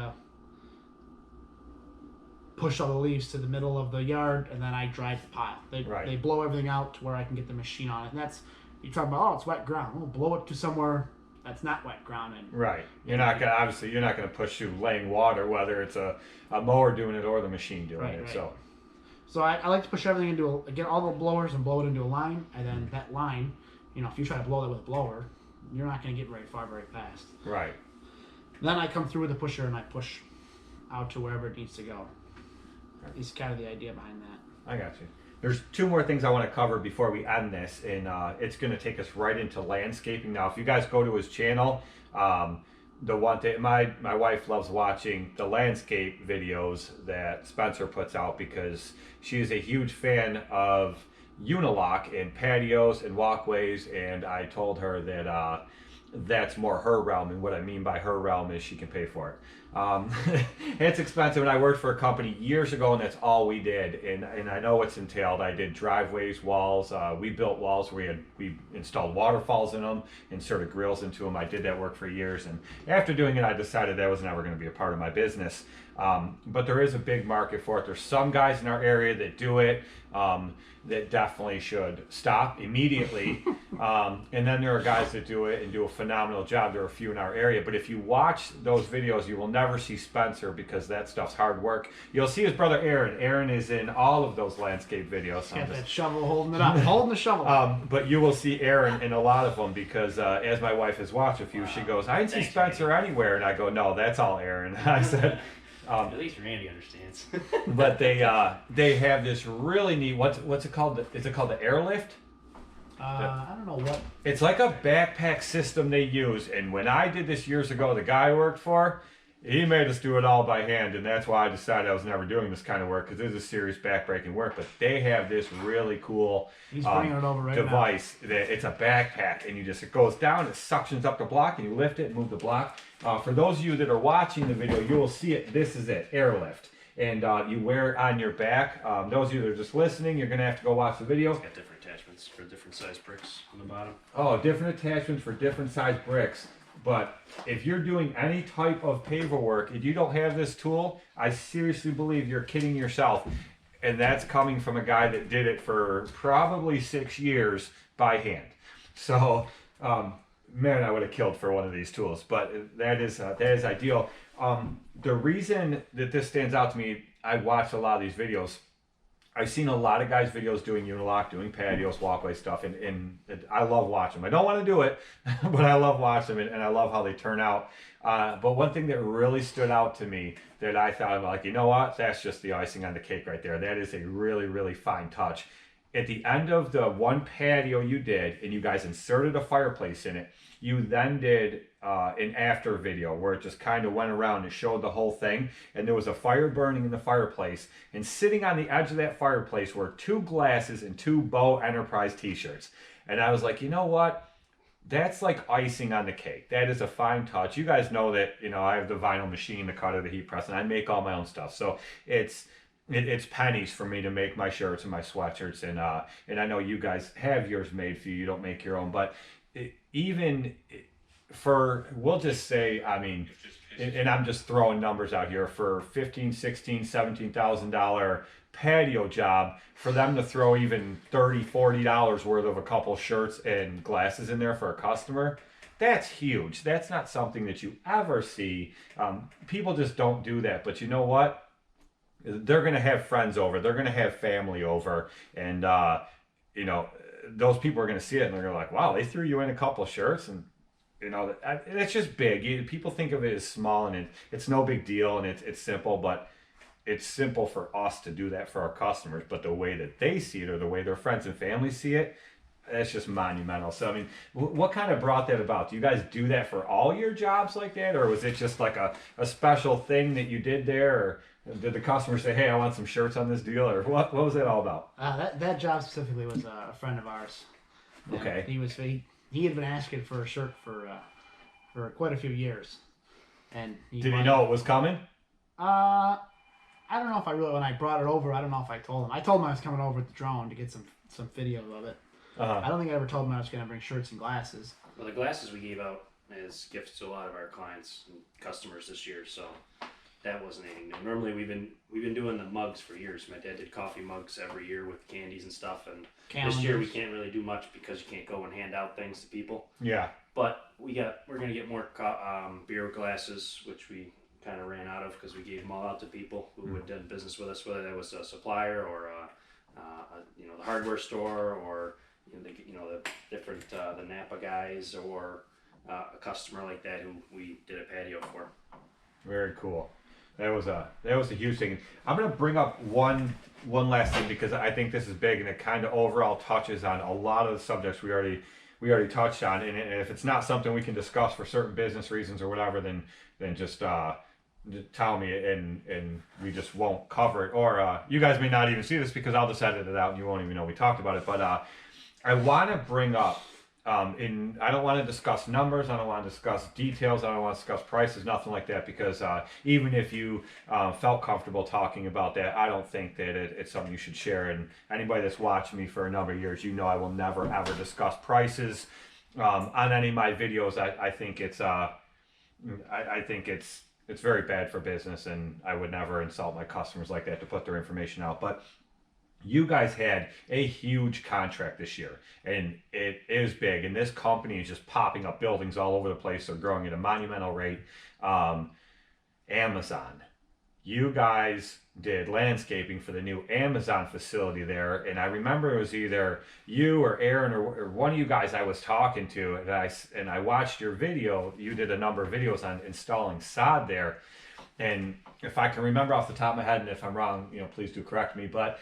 B: push all the leaves to the middle of the yard, and then I drive the pile. They blow everything out to where I can get the machine on it. And that's, you talk about, it's wet ground. We'll blow it to somewhere that's not wet ground. And
A: right. You're not gonna push through laying water, whether it's a mower doing it or the machine doing it.
B: Right. So I like to push everything get all the blowers and blow it into a line, and then that line, if you try to blow that with a blower, you're not going to get very far very fast.
A: Right.
B: Then I come through with a pusher and I push out to wherever it needs to go. Is kind of the idea behind that.
A: I got you. There's 2 more things I want to cover before we end this, and it's going to take us right into landscaping. Now, if you guys go to his channel, the one thing, my wife loves watching the landscape videos that Spencer puts out because she is a huge fan of unilock and patios and walkways, and I told her that that's more her realm, and what I mean by her realm is she can pay for it. It's expensive, and I worked for a company years ago, and that's all we did, and I know what's entailed. I did driveways, walls, we built walls where we installed waterfalls in them, inserted grills into them. I did that work for years, and after doing it I decided that was never going to be a part of my business. But there is a big market for it. There's some guys in our area that do it that definitely should stop immediately. And then there are guys that do it and do a phenomenal job. There are a few in our area. But if you watch those videos, you will never see Spencer because that stuff's hard work. You'll see his brother Aaron. Aaron is in all of those landscape videos.
B: Got that shovel holding it up, holding the shovel.
A: But you will see Aaron in a lot of them because as my wife has watched a few, she goes, I didn't see Spencer anywhere. And I go, no, that's all Aaron. I said...
D: at least Randy understands.
A: But they have this really neat, what's it called? Is it called the airlift?
B: I don't know what.
A: It's like a backpack system they use, and when I did this years ago, the guy I worked for, he made us do it all by hand, and that's why I decided I was never doing this kind of work, because it is serious backbreaking work. But they have this really cool
B: He's bringing it over right
A: device that it's a backpack, and it goes down, it suctions up the block, and you lift it and move the block. For those of you that are watching the video, you will see it. This is it, airlift. And you wear it on your back. Those of you that are just listening, you're going to have to go watch the video.
D: It's got different attachments for different size bricks on the bottom.
A: Oh, different attachments for different size bricks. But if you're doing any type of paver work and you don't have this tool, I seriously believe you're kidding yourself. And that's coming from a guy that did it for probably 6 years by hand. So, man, I would have killed for one of these tools. But that is ideal. The reason that this stands out to me, I watched a lot of these videos. I've seen a lot of guys' videos doing unilock, doing patios, walkway stuff, and I love watching them. I don't want to do it, but I love watching them, and I love how they turn out. But one thing that really stood out to me that I thought, like, you know what? That's just the icing on the cake right there. That is a really, really fine touch. At the end of the one patio you did, and you guys inserted a fireplace in it, you then did an after video where it just kind of went around and showed the whole thing, and there was a fire burning in the fireplace, and sitting on the edge of that fireplace were 2 glasses and 2 Beau Enterprise t-shirts. And I was like, you know what? That's like icing on the cake. That is a fine touch. You guys know that, I have the vinyl machine, the cutter, the heat press, and I make all my own stuff. So it's pennies for me to make my shirts and my sweatshirts, and I know you guys have yours made for you. You don't make your own, but even for, we'll just say, I mean, and I'm just throwing numbers out here, for $15,000, $16,000, $17,000 patio job, for them to throw even $30, $40 worth of a couple shirts and glasses in there for a customer, that's huge. That's not something that you ever see. People just don't do that. But you know what? They're going to have friends over. They're going to have family over. And, those people are going to see it and they're going to like, wow, they threw you in a couple of shirts. And, it's just big. People think of it as small, and it's no big deal, and it's simple, but it's simple for us to do that for our customers. But the way that they see it, or the way their friends and family see it, that's just monumental. So, I mean, what kind of brought that about? Do you guys do that for all your jobs like that? Or was it just like a special thing that you did there? Or did the customer say, hey, I want some shirts on this deal? Or what was that all about?
B: That job specifically was a friend of ours.
A: Okay.
B: He had been asking for a shirt for quite a few years. And
A: did he know it was coming?
B: I don't know if when I brought it over, I don't know if I told him. I told him I was coming over with the drone to get some video of it. I don't think I ever told him I was going to bring shirts and glasses.
D: Well, the glasses we gave out as gifts to a lot of our clients and customers this year, so that wasn't anything new. Normally, we've been doing the mugs for years. My dad did coffee mugs every year with candies and stuff, and
B: Calendars.
D: This year we can't really do much because you can't go and hand out things to people.
A: Yeah.
D: But we're gonna get more beer glasses, which we kind of ran out of because we gave them all out to people who had done business with us, whether that was a supplier or the hardware store, or the different the Napa guys, or a customer like that who we did a patio for.
A: Very cool. That was a huge thing. I'm gonna bring up one last thing, because I think this is big, and it kind of overall touches on a lot of the subjects we already touched on. And if it's not something we can discuss for certain business reasons or whatever, then just tell me, and we just won't cover it. Or you guys may not even see this, because I'll just edit it out and you won't even know we talked about it. But I want to bring up, I don't want to discuss numbers, I don't want to discuss details, I don't want to discuss prices, nothing like that, because even if you felt comfortable talking about that, I don't think that it's something you should share. And anybody that's watched me for a number of years, I will never ever discuss prices on any of my videos. I think it's very bad for business, and I would never insult my customers like that to put their information out. But you guys had a huge contract this year, and it is big, and this company is just popping up buildings all over the place. They're growing at a monumental rate. Amazon. You guys did landscaping for the new Amazon facility there, and I remember it was either you or Aaron or one of you guys I was talking to, and I watched your video. You did a number of videos on installing sod there, and if I can remember off the top of my head, and if I'm wrong, please do correct me, but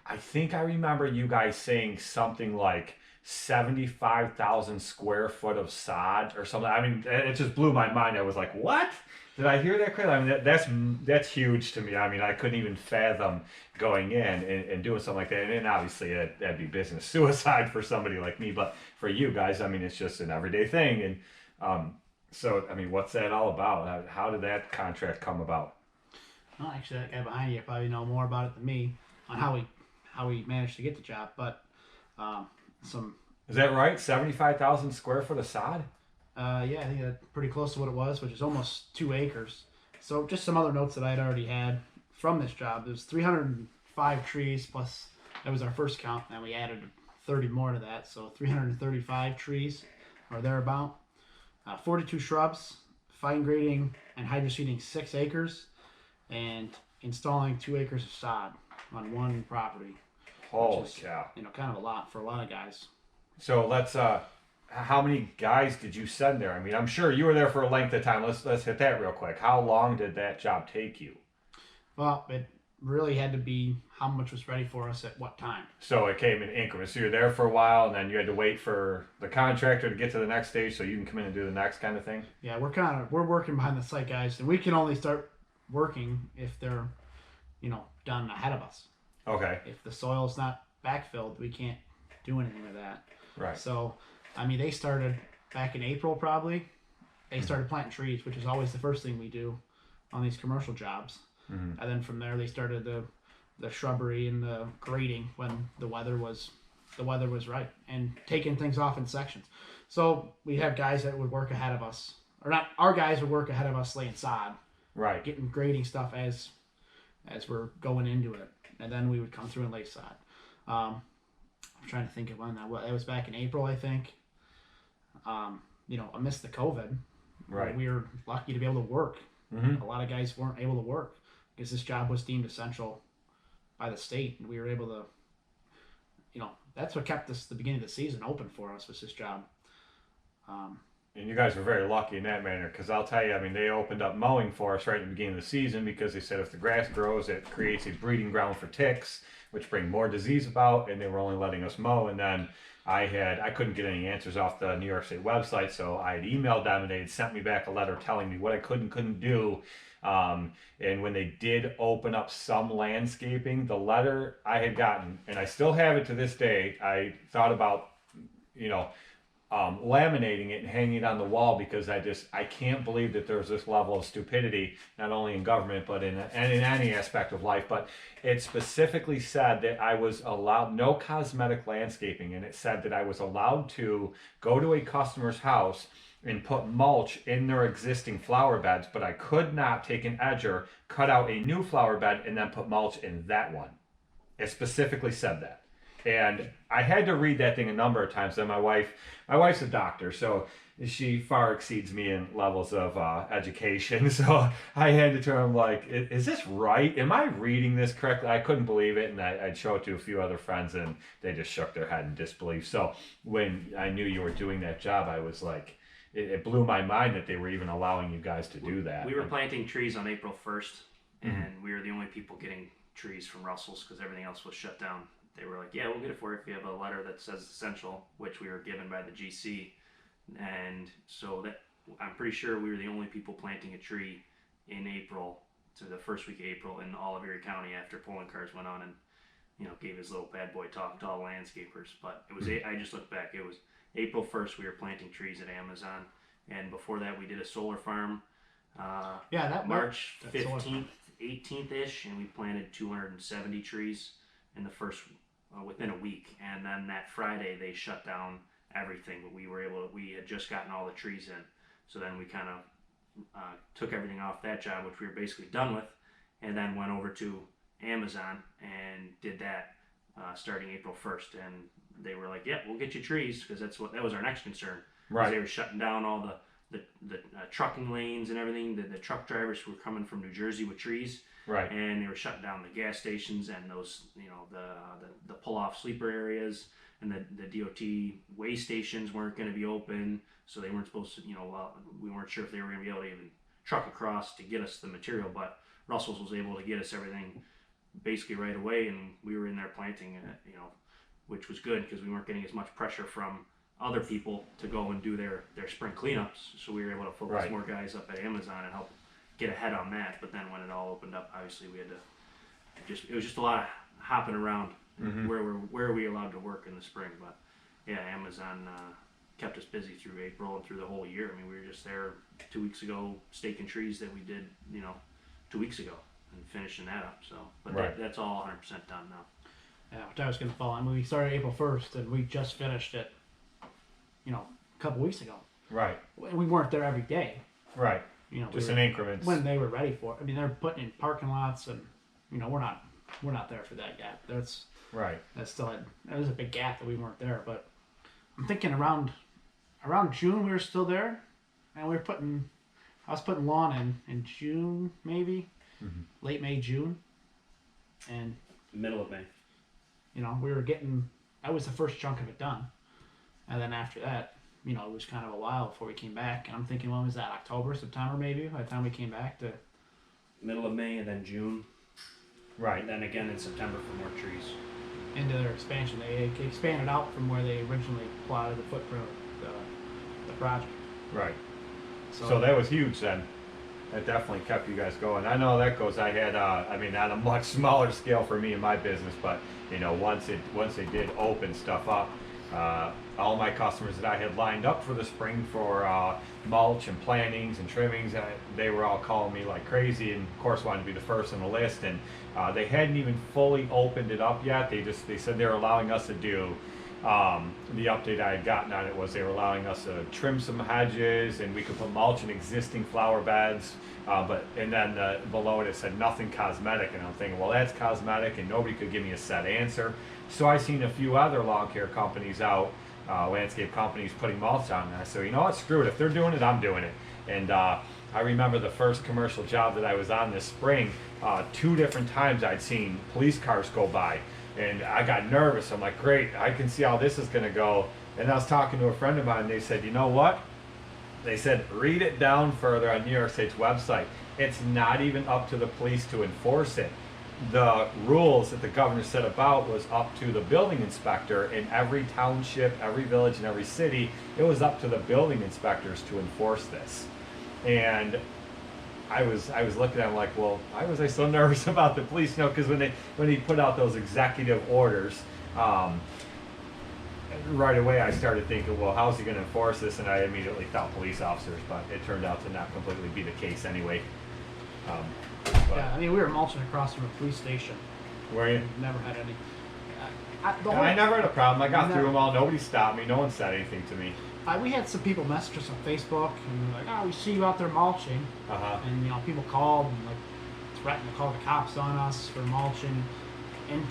A: I think I remember you guys saying something like 75,000 square foot of sod or something. I mean, it just blew my mind. I was like, what? Did I hear that correctly? I mean, that's huge to me. I mean, I couldn't even fathom going in and doing something like that. And obviously, that'd be business suicide for somebody like me. But for you guys, I mean, it's just an everyday thing. And so, I mean, what's that all about? How did that contract come about?
B: Well, actually, that guy behind you probably know more about it than me on how we managed to get the job. But some
A: Is that right? 75,000 square foot of sod?
B: yeah, I think that's pretty close to what it was, which is almost 2 acres. So just some other notes that I'd already had from this job. There's 305 trees plus that was our first count, and we added 30 more to that, so 335 trees or thereabout. 42 shrubs, fine grading and hydroseeding 6 acres, and installing 2 acres of sod on one property.
A: Holy
B: Which is,
A: cow.
B: kind of a lot for a lot of guys.
A: So let's how many guys did you send there? I mean, I'm sure you were there for a length of time. Let's hit that real quick. How long did that job take you?
B: Well, it really had to be how much was ready for us at what time.
A: So it came in increments. So you're there for a while, and then you had to wait for the contractor to get to the next stage, so you can come in and do the next kind of thing.
B: Yeah, we're working behind the site, guys, and we can only start working if they're, done ahead of us.
A: Okay.
B: If the soil's not backfilled, we can't do anything with that.
A: Right.
B: So, I mean, they started back in April probably. They started planting trees, which is always the first thing we do on these commercial jobs.
A: Mm-hmm.
B: And then from there, they started the shrubbery and the grading when the weather was right, and taking things off in sections. So we have guys that would work ahead of us, or not. Our guys would work ahead of us laying sod,
A: Right.
B: getting grading stuff as we're going into it, and then we would come through and lay sod. I'm trying to think of when that was. It was back in April, I think. Amidst the COVID,
A: Right.
B: we were lucky to be able to work.
A: Mm-hmm.
B: A lot of guys weren't able to work because this job was deemed essential by the state, and we were able to. That's what kept us the beginning of the season open for us, was this job.
A: And you guys were very lucky in that manner, because I'll tell you, I mean, they opened up mowing for us right at the beginning of the season because they said if the grass grows, it creates a breeding ground for ticks, which bring more disease about, and they were only letting us mow. And then I couldn't get any answers off the New York State website, so I had emailed them, and they had sent me back a letter telling me what I could and couldn't do. And when they did open up some landscaping, the letter I had gotten, and I still have it to this day, I thought about, laminating it and hanging it on the wall, because I can't believe that there's this level of stupidity, not only in government, but in any aspect of life. But it specifically said that I was allowed no cosmetic landscaping, and it said that I was allowed to go to a customer's house and put mulch in their existing flower beds, but I could not take an edger, cut out a new flower bed, and then put mulch in that one. It specifically said that. And I had to read that thing a number of times. And my wife's a doctor, so she far exceeds me in levels of education. So I handed to her, I'm like, is this right? Am I reading this correctly? I couldn't believe it. And I'd show it to a few other friends, and they just shook their head in disbelief. So when I knew you were doing that job, I was like, it blew my mind that they were even allowing you guys to do that.
D: We were planting trees on April 1st, and we were the only people getting trees from Russell's because everything else was shut down. They were like, yeah, we'll get it for you if you have a letter that says essential, which we were given by the GC. And so that I'm pretty sure we were the only people planting a tree in April, to the first week of April, in all of Erie County, after polling cars went on and gave his little bad boy talk to all landscapers. But it was I just looked back, it was April 1st we were planting trees at Amazon, and before that we did a solar farm. March 15th, 18th ish, and we planted 270 trees in the first within a week. And then that Friday they shut down everything, but we had just gotten all the trees in, so then we kind of took everything off that job, which we were basically done with, and then went over to Amazon and did that starting April 1st. And they were like, yeah, we'll get you trees, because that was our next concern.
A: Right.
D: They were shutting down all the trucking lanes and everything. The truck drivers were coming from New Jersey with trees.
A: Right.
D: And they were shutting down the gas stations and those, the pull-off sleeper areas, and the DOT way stations weren't going to be open, so they weren't supposed to, we weren't sure if they were going to be able to even truck across to get us the material, but Russell's was able to get us everything basically right away, and we were in there planting, which was good because we weren't getting as much pressure from other people to go and do their spring cleanups. So we were able to focus
A: Right.
D: more guys up at Amazon and help get ahead on that. But then when it all opened up, obviously we had to it was just a lot of hopping around where are we allowed to work in the spring. But yeah, Amazon kept us busy through April and through the whole year. I mean, we were just there 2 weeks ago staking trees that we did 2 weeks ago and finishing that up. So, but
A: Right.
D: that's all 100% done now.
B: Yeah, which I was going to follow. I mean, we started April 1st, and we just finished it, a couple weeks ago.
A: Right.
B: We weren't there every day.
A: Right.
B: we
A: Just
B: were,
A: in increments.
B: when they were ready for it. I mean, they're putting in parking lots, and we're not there for that gap. That's
A: Right.
B: that was a big gap that we weren't there. But I'm thinking around June we were still there, and I was putting lawn in June maybe, late May, June, and
D: Middle of May.
B: we were getting. That was the first chunk of it done, and then after that, it was kind of a while before we came back. And I'm thinking, when was that? October, September, maybe. By the time we came back to.
D: Middle of May and then June.
A: Right.
D: And then again in September for more trees.
B: Into their expansion, they expanded out from where they originally plotted the footprint of the project.
A: Right. So that was huge then. That definitely kept you guys going. I know that goes. I had, on a much smaller scale for me and my business, but once they did open stuff up, all my customers that I had lined up for the spring for mulch and plantings and trimmings, they were all calling me like crazy, and of course wanted to be the first on the list. And they hadn't even fully opened it up yet. They said they were allowing us to do. The update I had gotten on it was they were allowing us to trim some hedges, and we could put mulch in existing flower beds. And then below it said nothing cosmetic, and I'm thinking, well, that's cosmetic, and nobody could give me a set answer. So I seen a few other lawn care companies out, landscape companies putting mulch on, and I said, you know what, screw it. If they're doing it, I'm doing it. And I remember the first commercial job that I was on this spring. 2 different times I'd seen police cars go by. And I got nervous. I'm like, great, I can see how this is going to go. And I was talking to a friend of mine, and they said, you know what? They said, read it down further on New York State's website. It's not even up to the police to enforce it. The rules that the governor set about was up to the building inspector in every township, every village, and every city. It was up to the building inspectors to enforce this. And I was looking at him like, well, why was I so nervous about the police? Because when he put out those executive orders, right away I started thinking, well, how's he going to enforce this? And I immediately thought police officers, but it turned out to not completely be the case anyway.
B: Yeah, we were mulching across from a police station.
A: Were you?
B: Never had any.
A: I never had a problem. I got through them all. Nobody stopped me. No one said anything to me.
B: We had some people message us on Facebook and like, oh, we see you out there mulching. And people called and like threatened to call the cops on us for mulching, and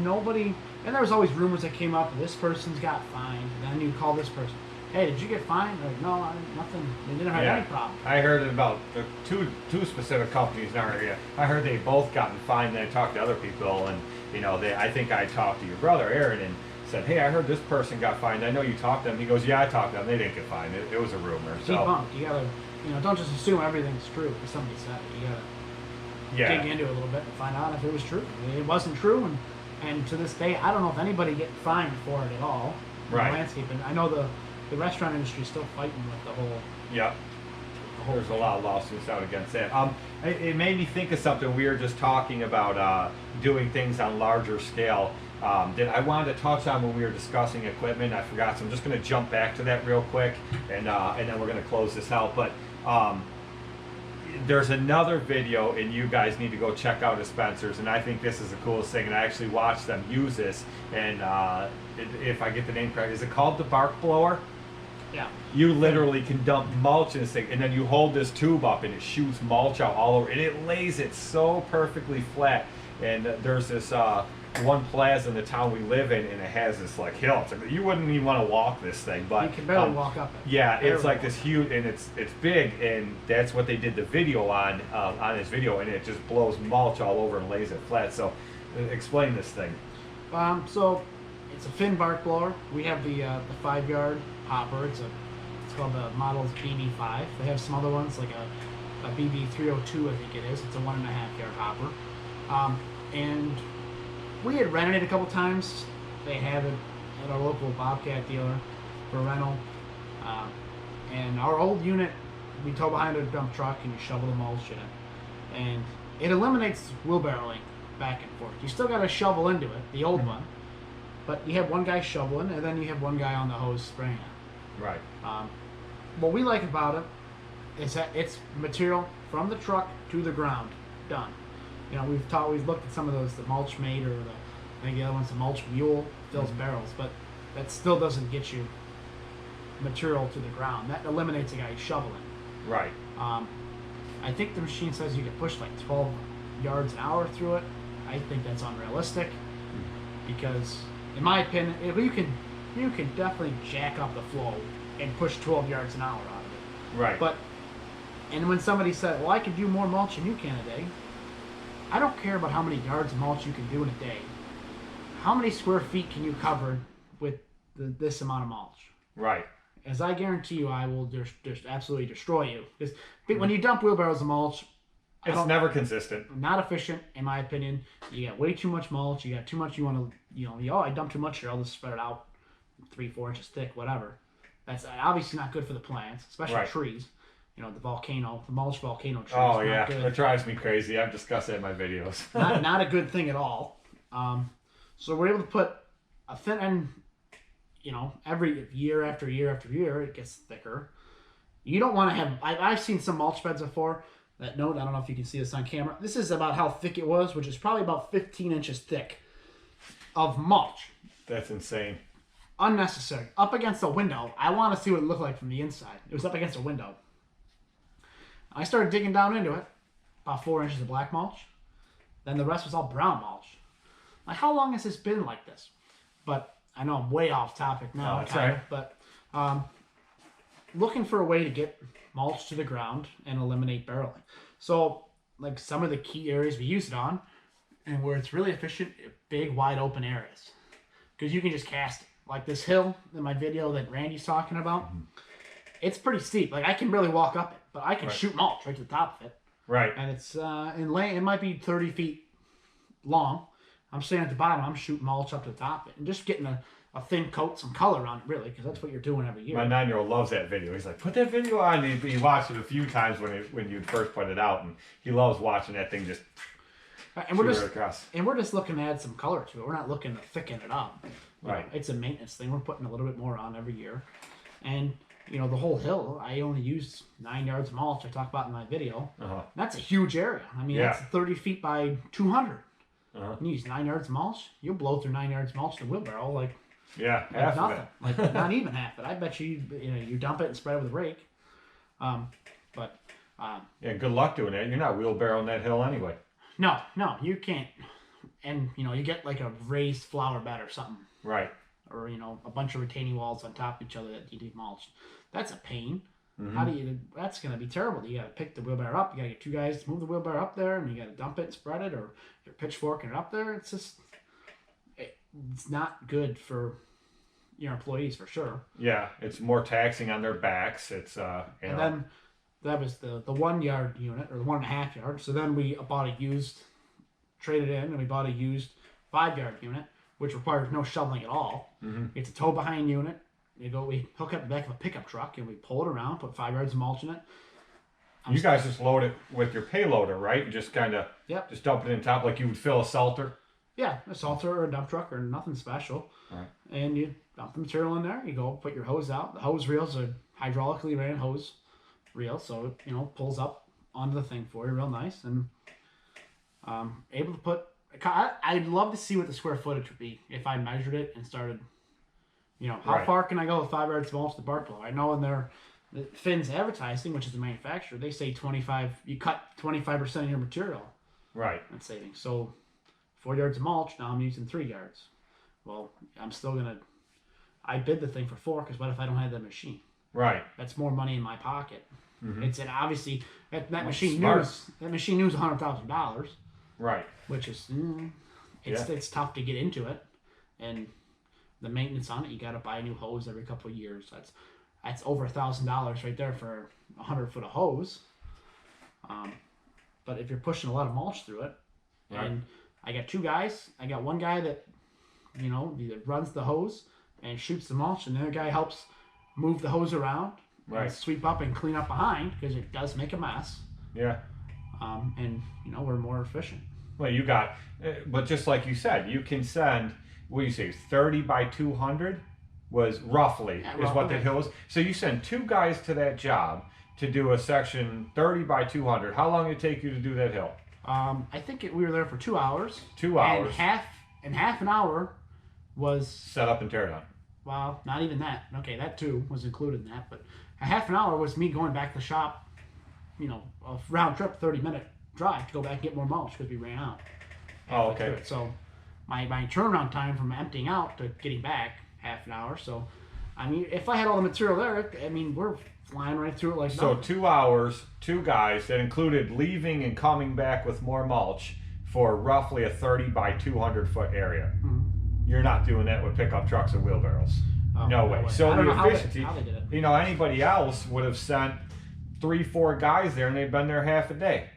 B: nobody. And there was always rumors that came up. This person's got fined. And then you call this person. Hey, did you get fined? Like, no, nothing. They didn't have any problem.
A: I heard it about two specific companies in our area. I heard they both gotten fined. And I talked to other people, and I think I talked to your brother Aaron and said, hey, I heard this person got fined. I know you talked to them. He goes, yeah, I talked to them. They didn't get fined. It was a rumor. So
B: Debunked. You gotta, don't just assume everything's true because somebody said it. You gotta dig into it a little bit and find out if it was true. It wasn't true, and to this day, I don't know if anybody get fined for it at all.
A: Right.
B: Landscaping. I know the restaurant industry is still fighting with the whole.
A: Yep. There's a lot of lawsuits out against that. It made me think of something. We were just talking about doing things on larger scale. That I wanted to touch on when we were discussing equipment. I forgot, so I'm just going to jump back to that real quick, and then we're going to close this out. But there's another video, and you guys need to go check out his Spencer's, and I think this is the coolest thing. And I actually watched them use this, and if I get the name correct, is it called the bark blower?
B: Yeah.
A: You literally can dump mulch in this thing, and then you hold this tube up, and it shoots mulch out all over, and it lays it so perfectly flat. And there's this one plaza in the town we live in, and it has this like hill. It's like, you wouldn't even want to walk this thing, but
B: you can barely walk up it.
A: Yeah,
B: barely
A: it's like this huge, and it's big, and that's what they did the video on his video, and it just blows mulch all over and lays it flat. So, explain this thing.
B: So it's a fin bark blower. We have the 5-yard hopper. It's called the model's BB5. They have some other ones like a BB302, I think it is. It's a 1.5-yard hopper. And we had rented it a couple times, they have it at our local Bobcat dealer for rental. Um, and our old unit, we tow behind a dump truck and you shovel the mulch in it. And it eliminates wheelbarrowing back and forth. You still got to shovel into it, the old one, but you have one guy shoveling and then you have one guy on the hose spraying it.
A: Right.
B: What we like about it is that it's material from the truck to the ground, done. You know, we've looked at some of those, the mulch mate or I think the other one's the mulch mule, fills barrels, but that still doesn't get you material to the ground. That eliminates a guy shoveling.
A: Right.
B: I think the machine says you can push like 12 yards an hour through it. I think that's unrealistic because, in my opinion, if you can definitely jack up the flow and push 12 yards an hour out of it.
A: Right.
B: But and when somebody said, "Well, I can do more mulch than you can a day," I don't care about how many yards of mulch you can do in a day. How many square feet can you cover with this amount of mulch?
A: Right.
B: As I guarantee you, I will just absolutely destroy you. Because when you dump wheelbarrows of mulch,
A: It's never consistent.
B: not efficient, in my opinion. You got way too much mulch. You got too much. You want to, I dumped too much here. I'll just spread it out 3-4 inches thick, whatever. That's obviously not good for the plants, especially
A: Right.
B: trees. You know, the mulch volcano trees.
A: Oh
B: not
A: yeah,
B: good.
A: that drives me crazy. I've discussed it in my videos.
B: not a good thing at all. So we're able to put a thin, and every year after year after year, it gets thicker. You don't want to have. I've seen some mulch beds before. That note, I don't know if you can see this on camera. This is about how thick it was, which is probably about 15 inches thick of mulch.
A: That's insane.
B: Unnecessary. Up against a window. I want to see what it looked like from the inside. It was up against a window. I started digging down into it. About 4 inches of black mulch. Then the rest was all brown mulch. Like, how long has this been like this? But I know I'm way off topic now.
A: Oh, that's right.
B: But looking for a way to get mulch to the ground and eliminate barreling. So, like, some of the key areas we use it on, and where it's really efficient, big, wide open areas. Because you can just cast it. Like this hill in my video that Randy's talking about, it's pretty steep. Like, I can really walk up it, but I can shoot mulch right to the top of it.
A: Right.
B: And it's it might be 30 feet long. I'm standing at the bottom. I'm shooting mulch up to the top of it and just getting a thin coat, some color on it, really, because that's what you're doing every year.
A: My 9-year-old loves that video. He's like, put that video on. He watched it a few times when you first put it out, and he loves watching that thing just
B: and we're
A: shoot
B: just
A: right across.
B: and we're just looking to add some color to it. We're not looking to thicken it up.
A: Right.
B: It's a maintenance thing. We're putting a little bit more on every year, and the whole hill. I only used 9 yards of mulch. I talk about in my video.
A: Uh-huh.
B: That's a huge area. I mean,
A: Yeah.
B: that's 30 feet by 200.
A: Uh-huh.
B: You use 9 yards of mulch. You'll blow through 9 yards of mulch in a wheelbarrow like
A: Yeah, half of
B: nothing.
A: it.
B: Like not even half it. I bet you dump it and spread it with a rake.
A: Yeah, good luck doing that. You're not wheelbarrowing that hill anyway.
B: No, you can't. And you get like a raised flower bed or something,
A: Right.
B: or a bunch of retaining walls on top of each other that you need mulched. That's a pain.
A: Mm-hmm.
B: How do you? That's gonna be terrible. You gotta pick the wheelbarrow up. You gotta get two guys to move the wheelbarrow up there, and you gotta dump it and spread it, or you're pitchforking it up there. It's just, it's not good for your employees for sure.
A: Yeah, it's more taxing on their backs. It's
B: And then that was the 1 yard unit or the 1.5 yard. So then we bought a used, traded in, and we bought a used 5 yard unit, which requires no shoveling at all.
A: Mm-hmm.
B: It's a tow behind unit. We hook up the back of a pickup truck and we pull it around, put 5 yards of mulch in it.
A: You guys just load it with your payloader, right? You just kind of just dump it in top like you would fill a salter.
B: Yeah, a salter or a dump truck or nothing special.
A: All right.
B: And you dump the material in there. You go put your hose out. The hose reels are hydraulically ran hose reel, so it pulls up onto the thing for you real nice. And able to put. I'd love to see what the square footage would be if I measured it and started. How far can I go with 5 yards of mulch to the bark blower? I know in their Finn's advertising, which is the manufacturer, they say 25. You cut 25% of your material.
A: Right.
B: That's saving. So 4 yards of mulch. Now I'm using 3 yards. Well, I'm still gonna. I bid the thing for 4 because what if I don't have that machine?
A: Right.
B: That's more money in my pocket.
A: Mm-hmm.
B: It's and obviously that
A: Well,
B: machine
A: smart.
B: knows $100,000,
A: Right.
B: which is it's tough to get into it, and the maintenance on it, you got to buy a new hose every couple of years. That's over $1,000 right there for 100 foot of hose. But if you're pushing a lot of mulch through it,
A: Right.
B: and I got 2 guys, I got one guy that he runs the hose and shoots the mulch, and the other guy helps move the hose around,
A: Right.
B: and sweep up and clean up behind because it does make a mess.
A: Yeah.
B: And we're more efficient.
A: Well, you got, but just like you said, you can send, what do you say, 30 by 200 was roughly, is what the hill is. So you send 2 guys to that job to do a section 30 by 200. How long did it take you to do that hill?
B: I think we were there for 2 hours.
A: 2 hours.
B: And half an hour was
A: Set up and tear down.
B: well, not even that. Okay, that too was included in that, but a half an hour was me going back to the shop. A round trip, 30-minute drive to go back and get more mulch because we ran out.
A: Oh, okay.
B: So my turnaround time from emptying out to getting back, half an hour. So, I mean, if I had all the material there, we're flying right through it like
A: So
B: nothing.
A: 2 hours, 2 guys, that included leaving and coming back with more mulch for roughly a 30 by 200 foot area.
B: Mhm.
A: You're not doing that with pickup trucks and wheelbarrows.
B: Oh,
A: No way. So
B: I don't
A: the
B: know
A: efficiency,
B: how they did it.
A: anybody else would have sent 3-4 guys there and they've been there half a day.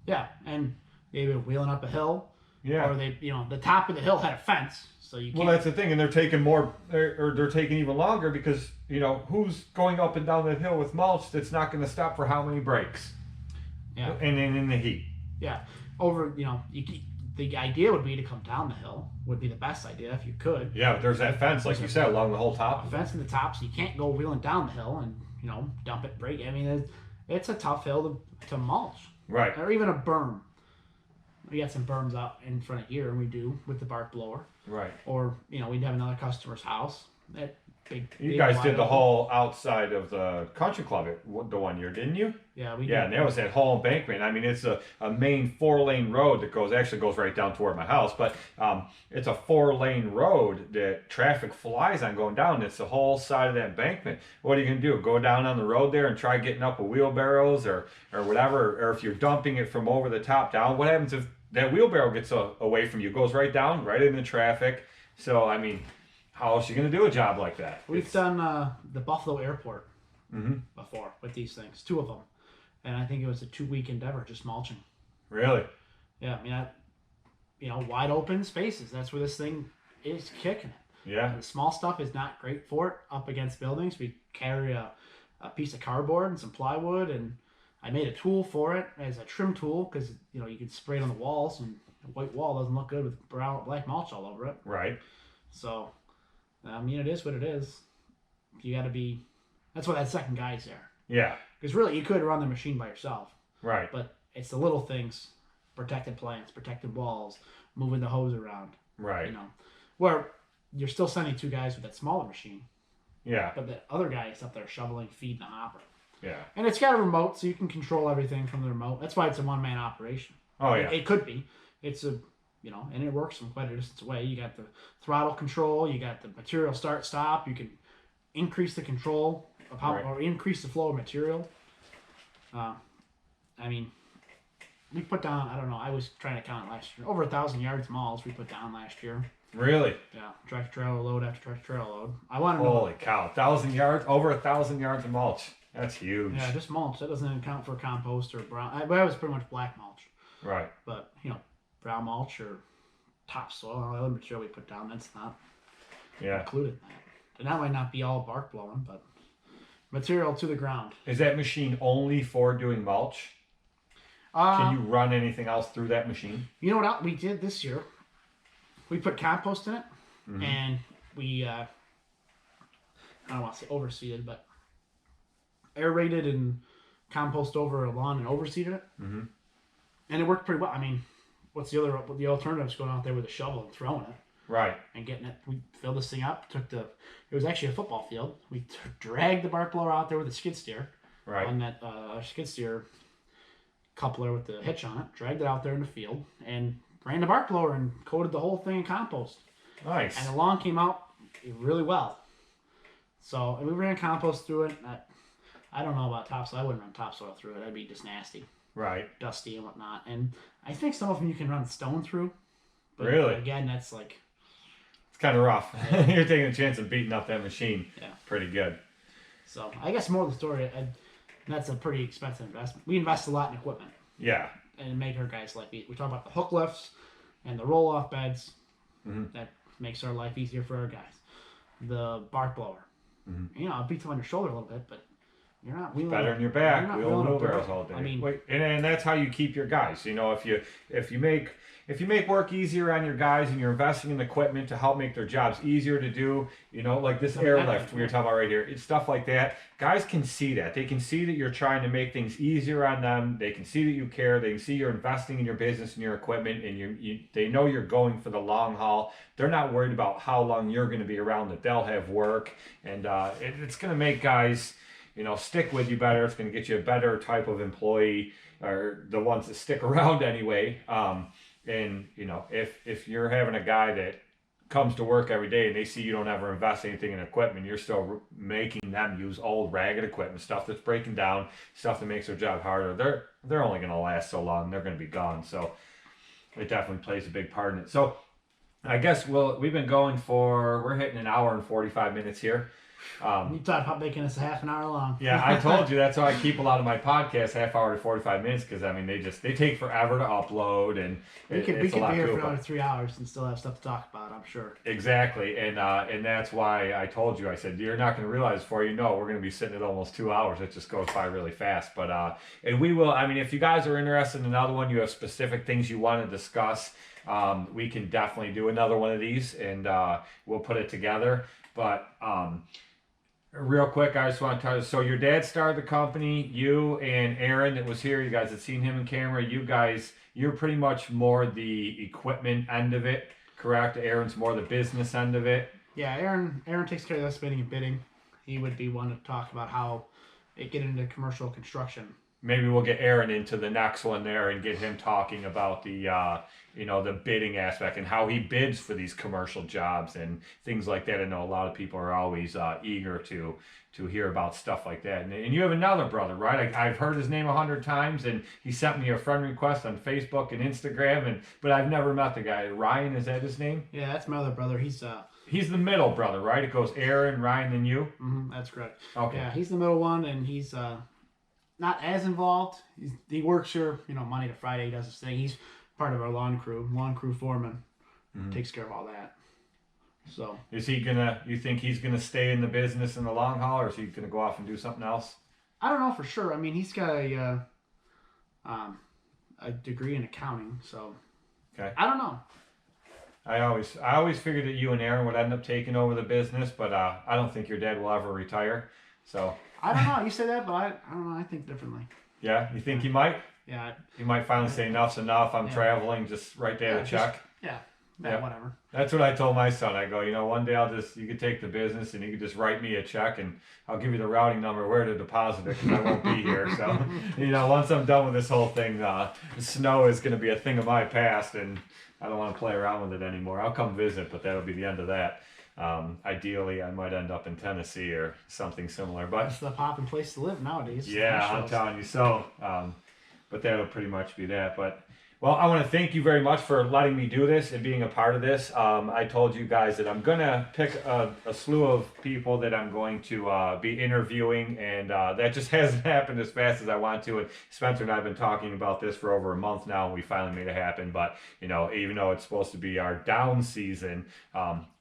B: Yeah, and they were wheeling up a hill.
A: Yeah.
B: Or they, the top of the hill had a fence, so you can't.
A: Well, that's the thing, and they're taking more, or they're taking even longer because who's going up and down that hill with mulch that's not going to stop for how many breaks?
B: Yeah.
A: And then in the heat.
B: Yeah, the idea would be to come down the hill. Would be the best idea if you could.
A: Yeah, but there's that fence, like you said, along the whole top.
B: A fence in the top, so you can't go wheeling down the hill and dump it, break it. I mean, it's a tough hill to mulch.
A: Right.
B: Or even a berm. We got some berms out in front of here, and we do with the bark blower.
A: Right.
B: Or we'd have another customer's house. That
A: You guys did the whole outside of the country club the one year, didn't you?
B: Yeah, we
A: Yeah,
B: did.
A: and there was that whole embankment. I mean, it's a main 4-lane road that goes right down toward my house, but it's a 4-lane road that traffic flies on going down. It's the whole side of that embankment. What are you gonna do? Go down on the road there and try getting up with wheelbarrows or whatever? Or if you're dumping it from over the top down, what happens if that wheelbarrow gets away from you? It goes right down, right into traffic. So I mean, how else are you gonna do a job like that?
B: We've done the Buffalo Airport before with these things, 2 of them, and I think it was a 2-week endeavor just mulching.
A: Really?
B: Yeah, I mean, wide open spaces. That's where this thing is kicking it.
A: Yeah.
B: And the small stuff is not great for it up against buildings. We carry a piece of cardboard and some plywood, and I made a tool for it as a trim tool because you can spray it on the walls, and a white wall doesn't look good with black mulch all over it.
A: Right.
B: So, I mean, it is what it is. You got to be. That's why that second guy's there.
A: Yeah.
B: Because really, you could run the machine by yourself.
A: Right.
B: But it's the little things, protected plants, protected walls, moving the hose around.
A: Right.
B: Where you're still sending 2 guys with that smaller machine,
A: Yeah.
B: but the other guy is up there shoveling, feeding the hopper.
A: Yeah.
B: And it's got a remote, so you can control everything from the remote. That's why it's a one-man operation.
A: Oh yeah.
B: It could be. It's and it works from quite a distance away. You got the throttle control, you got the material start-stop, you can increase the control of how, or increase the flow of material. I mean, we put down, I don't know, I was trying to count it last year, over 1,000 yards of mulch we put down last year.
A: Really?
B: Yeah, tractor trailer load after tractor trailer load. I want to know.
A: Holy cow! 1,000 yards, over 1,000 yards of mulch. That's huge.
B: Yeah, just mulch. That doesn't even count for compost or brown. But that was pretty much black mulch.
A: Right.
B: But brown mulch or topsoil, all the other material we put down, that's not included in that. And that might not be all bark blowing, but material to the ground.
A: Is that machine only for doing mulch? Can you run anything else through that machine?
B: You know what we did this year? We put compost in it, and we, I don't want to say overseeded, but aerated and compost over a lawn and overseeded it. Mm-hmm. And it worked pretty well. I mean, what's the alternatives going out there with a shovel and throwing it?
A: Right.
B: And getting it. We filled this thing up, it was actually a football field. We dragged the bark blower out there with a skid steer.
A: Right.
B: On that skid steer coupler with the hitch on it, dragged it out there in the field, and ran the bark blower and coated the whole thing in compost.
A: Nice.
B: And the lawn came out really well. So, and we ran compost through it. I don't know about topsoil. I wouldn't run topsoil through it. That'd be just nasty.
A: Right.
B: Dusty and whatnot. And I think some of them you can run stone through. But
A: Really?
B: Again, that's like...
A: It's kind of rough. You're taking a chance of beating up that machine.
B: Yeah.
A: Pretty good.
B: So, I guess more of the story, that's a pretty expensive investment. We invest a lot in equipment.
A: Yeah.
B: And make our guys like we talk about the hook lifts and the roll-off beds. Mm-hmm. That makes our life easier for our guys. The bark blower, you know, it beats them on your shoulder a little bit, but you're not wheeling.
A: Better in your back, wheeling wheelbarrows all day.
B: I mean,
A: and that's how you keep your guys. You know, if you make work easier on your guys and you're investing in equipment to help make their jobs easier to do, you know, like this airlift we were talking about right here, it's stuff like that. Guys can see that. They can see that you're trying to make things easier on them. They can see that you care. They can see you're investing in your business and your equipment, and they know you're going for the long haul. They're not worried about how long you're going to be around, that they'll have work, and it's going to make guys, you know, stick with you better. It's going to get you a better type of employee, or the ones that stick around anyway. And you know, if you're having a guy that comes to work every day and they see you don't ever invest anything in equipment, you're still making them use old ragged equipment, stuff that's breaking down, stuff that makes their job harder. They're only going to last so long. They're going to be gone. So it definitely plays a big part in it. So I guess we've been going we're hitting an hour and 45 minutes here.
B: You talk about making us a half an hour long.
A: Yeah, I told you that's why I keep a lot of my podcasts half hour to 45 minutes, because I mean they take forever to upload, and
B: we could be
A: here
B: for another 3 hours and still have stuff to talk about, I'm sure.
A: Exactly, and that's why I told you. I said you're not going to realize before you know we're going to be sitting at almost 2 hours. It just goes by really fast. But and we will. I mean, if you guys are interested in another one, you have specific things you want to discuss, we can definitely do another one of these, and we'll put it together. But real quick, I just want to tell you, so your dad started the company, you and Aaron that was here, you guys had seen him in camera, you're pretty much more the equipment end of it, correct? Aaron's more the business end of it.
B: Yeah, Aaron takes care of the estimating and bidding. He would be one to talk about how it get into commercial construction.
A: Maybe we'll get Aaron into the next one there and get him talking about the the bidding aspect and how he bids for these commercial jobs and things like that. I know a lot of people are always eager to hear about stuff like that. And you have another brother, right? I've heard his name 100 times, and he sent me a friend request on Facebook and Instagram, but I've never met the guy. Ryan, is that his name?
B: Yeah, that's my other brother. He's
A: the middle brother, right? It goes Aaron, Ryan, and you?
B: Mm-hmm, that's correct.
A: Okay.
B: Yeah, he's the middle one, and he's not as involved. He works here, Monday to Friday. He does his thing. He's part of our lawn crew foreman. Mm-hmm. Takes care of all that. So
A: is he you think he's gonna stay in the business in the long haul, or is he gonna go off and do something else?
B: I don't know for sure. I mean, he's got a degree in accounting, so
A: okay.
B: I don't know.
A: I always figured that you and Aaron would end up taking over the business, but I don't think your dad will ever retire. So
B: I don't know. You say that, but I don't know. I think differently.
A: Yeah, you think he might?
B: Yeah.
A: He might finally say enough's enough. I'm traveling. Just write down a check.
B: Whatever.
A: That's what I told my son. I go, one day you could take the business and you could just write me a check and I'll give you the routing number where to deposit it because I won't be here. So, once I'm done with this whole thing, snow is going to be a thing of my past and I don't want to play around with it anymore. I'll come visit, but that'll be the end of that. Ideally, I might end up in Tennessee or something similar. But
B: that's the popping place to live nowadays.
A: Yeah, I'm telling you so. But that'll pretty much be that. But well, I want to thank you very much for letting me do this and being a part of this. I told you guys that I'm going to pick a slew of people that I'm going to be interviewing, and that just hasn't happened as fast as I want to. And Spencer and I have been talking about this for over a month now, and we finally made it happen. But, even though it's supposed to be our down season,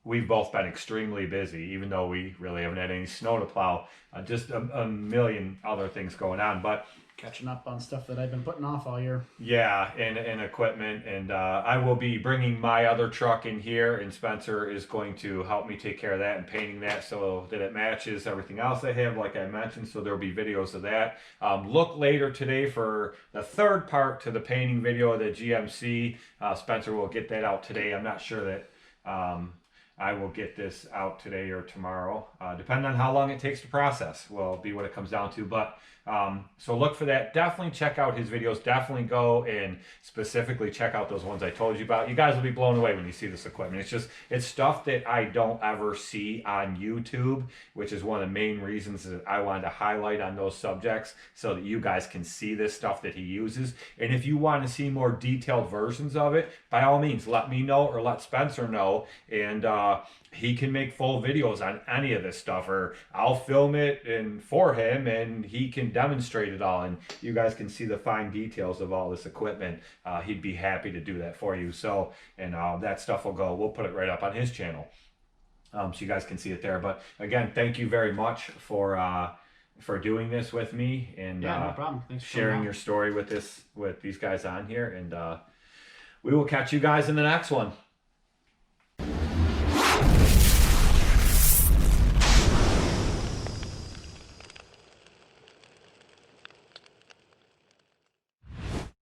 A: we've both been extremely busy, even though we really haven't had any snow to plow. Just a million other things going on. But
B: catching up on stuff that I've been putting off all year.
A: Yeah, and equipment, and I will be bringing my other truck in here, and Spencer is going to help me take care of that and painting that so that it matches everything else I have, like I mentioned, so there'll be videos of that. Look later today for the third part to the painting video of the GMC. Spencer will get that out today. I'm not sure that I will get this out today or tomorrow, depending on how long it takes to process will be what it comes down to. But so look for that. Definitely check out his videos. Definitely go and specifically check out those ones I told you about. You guys will be blown away when you see this equipment. It's stuff that I don't ever see on YouTube, which is one of the main reasons that I wanted to highlight on those subjects so that you guys can see this stuff that he uses. And if you want to see more detailed versions of it, by all means, let me know or let Spencer know. And he can make full videos on any of this stuff, or I'll film it for him and he can demonstrate it all, and you guys can see the fine details of all this equipment, he'd be happy to do that for you. So, and that stuff we'll put it right up on his channel, so you guys can see it there. But again, thank you very much for doing this with me, and
B: Yeah, no problem. Thanks for
A: sharing
B: coming
A: your
B: on.
A: story with these guys on here, and we will catch you guys in the next one.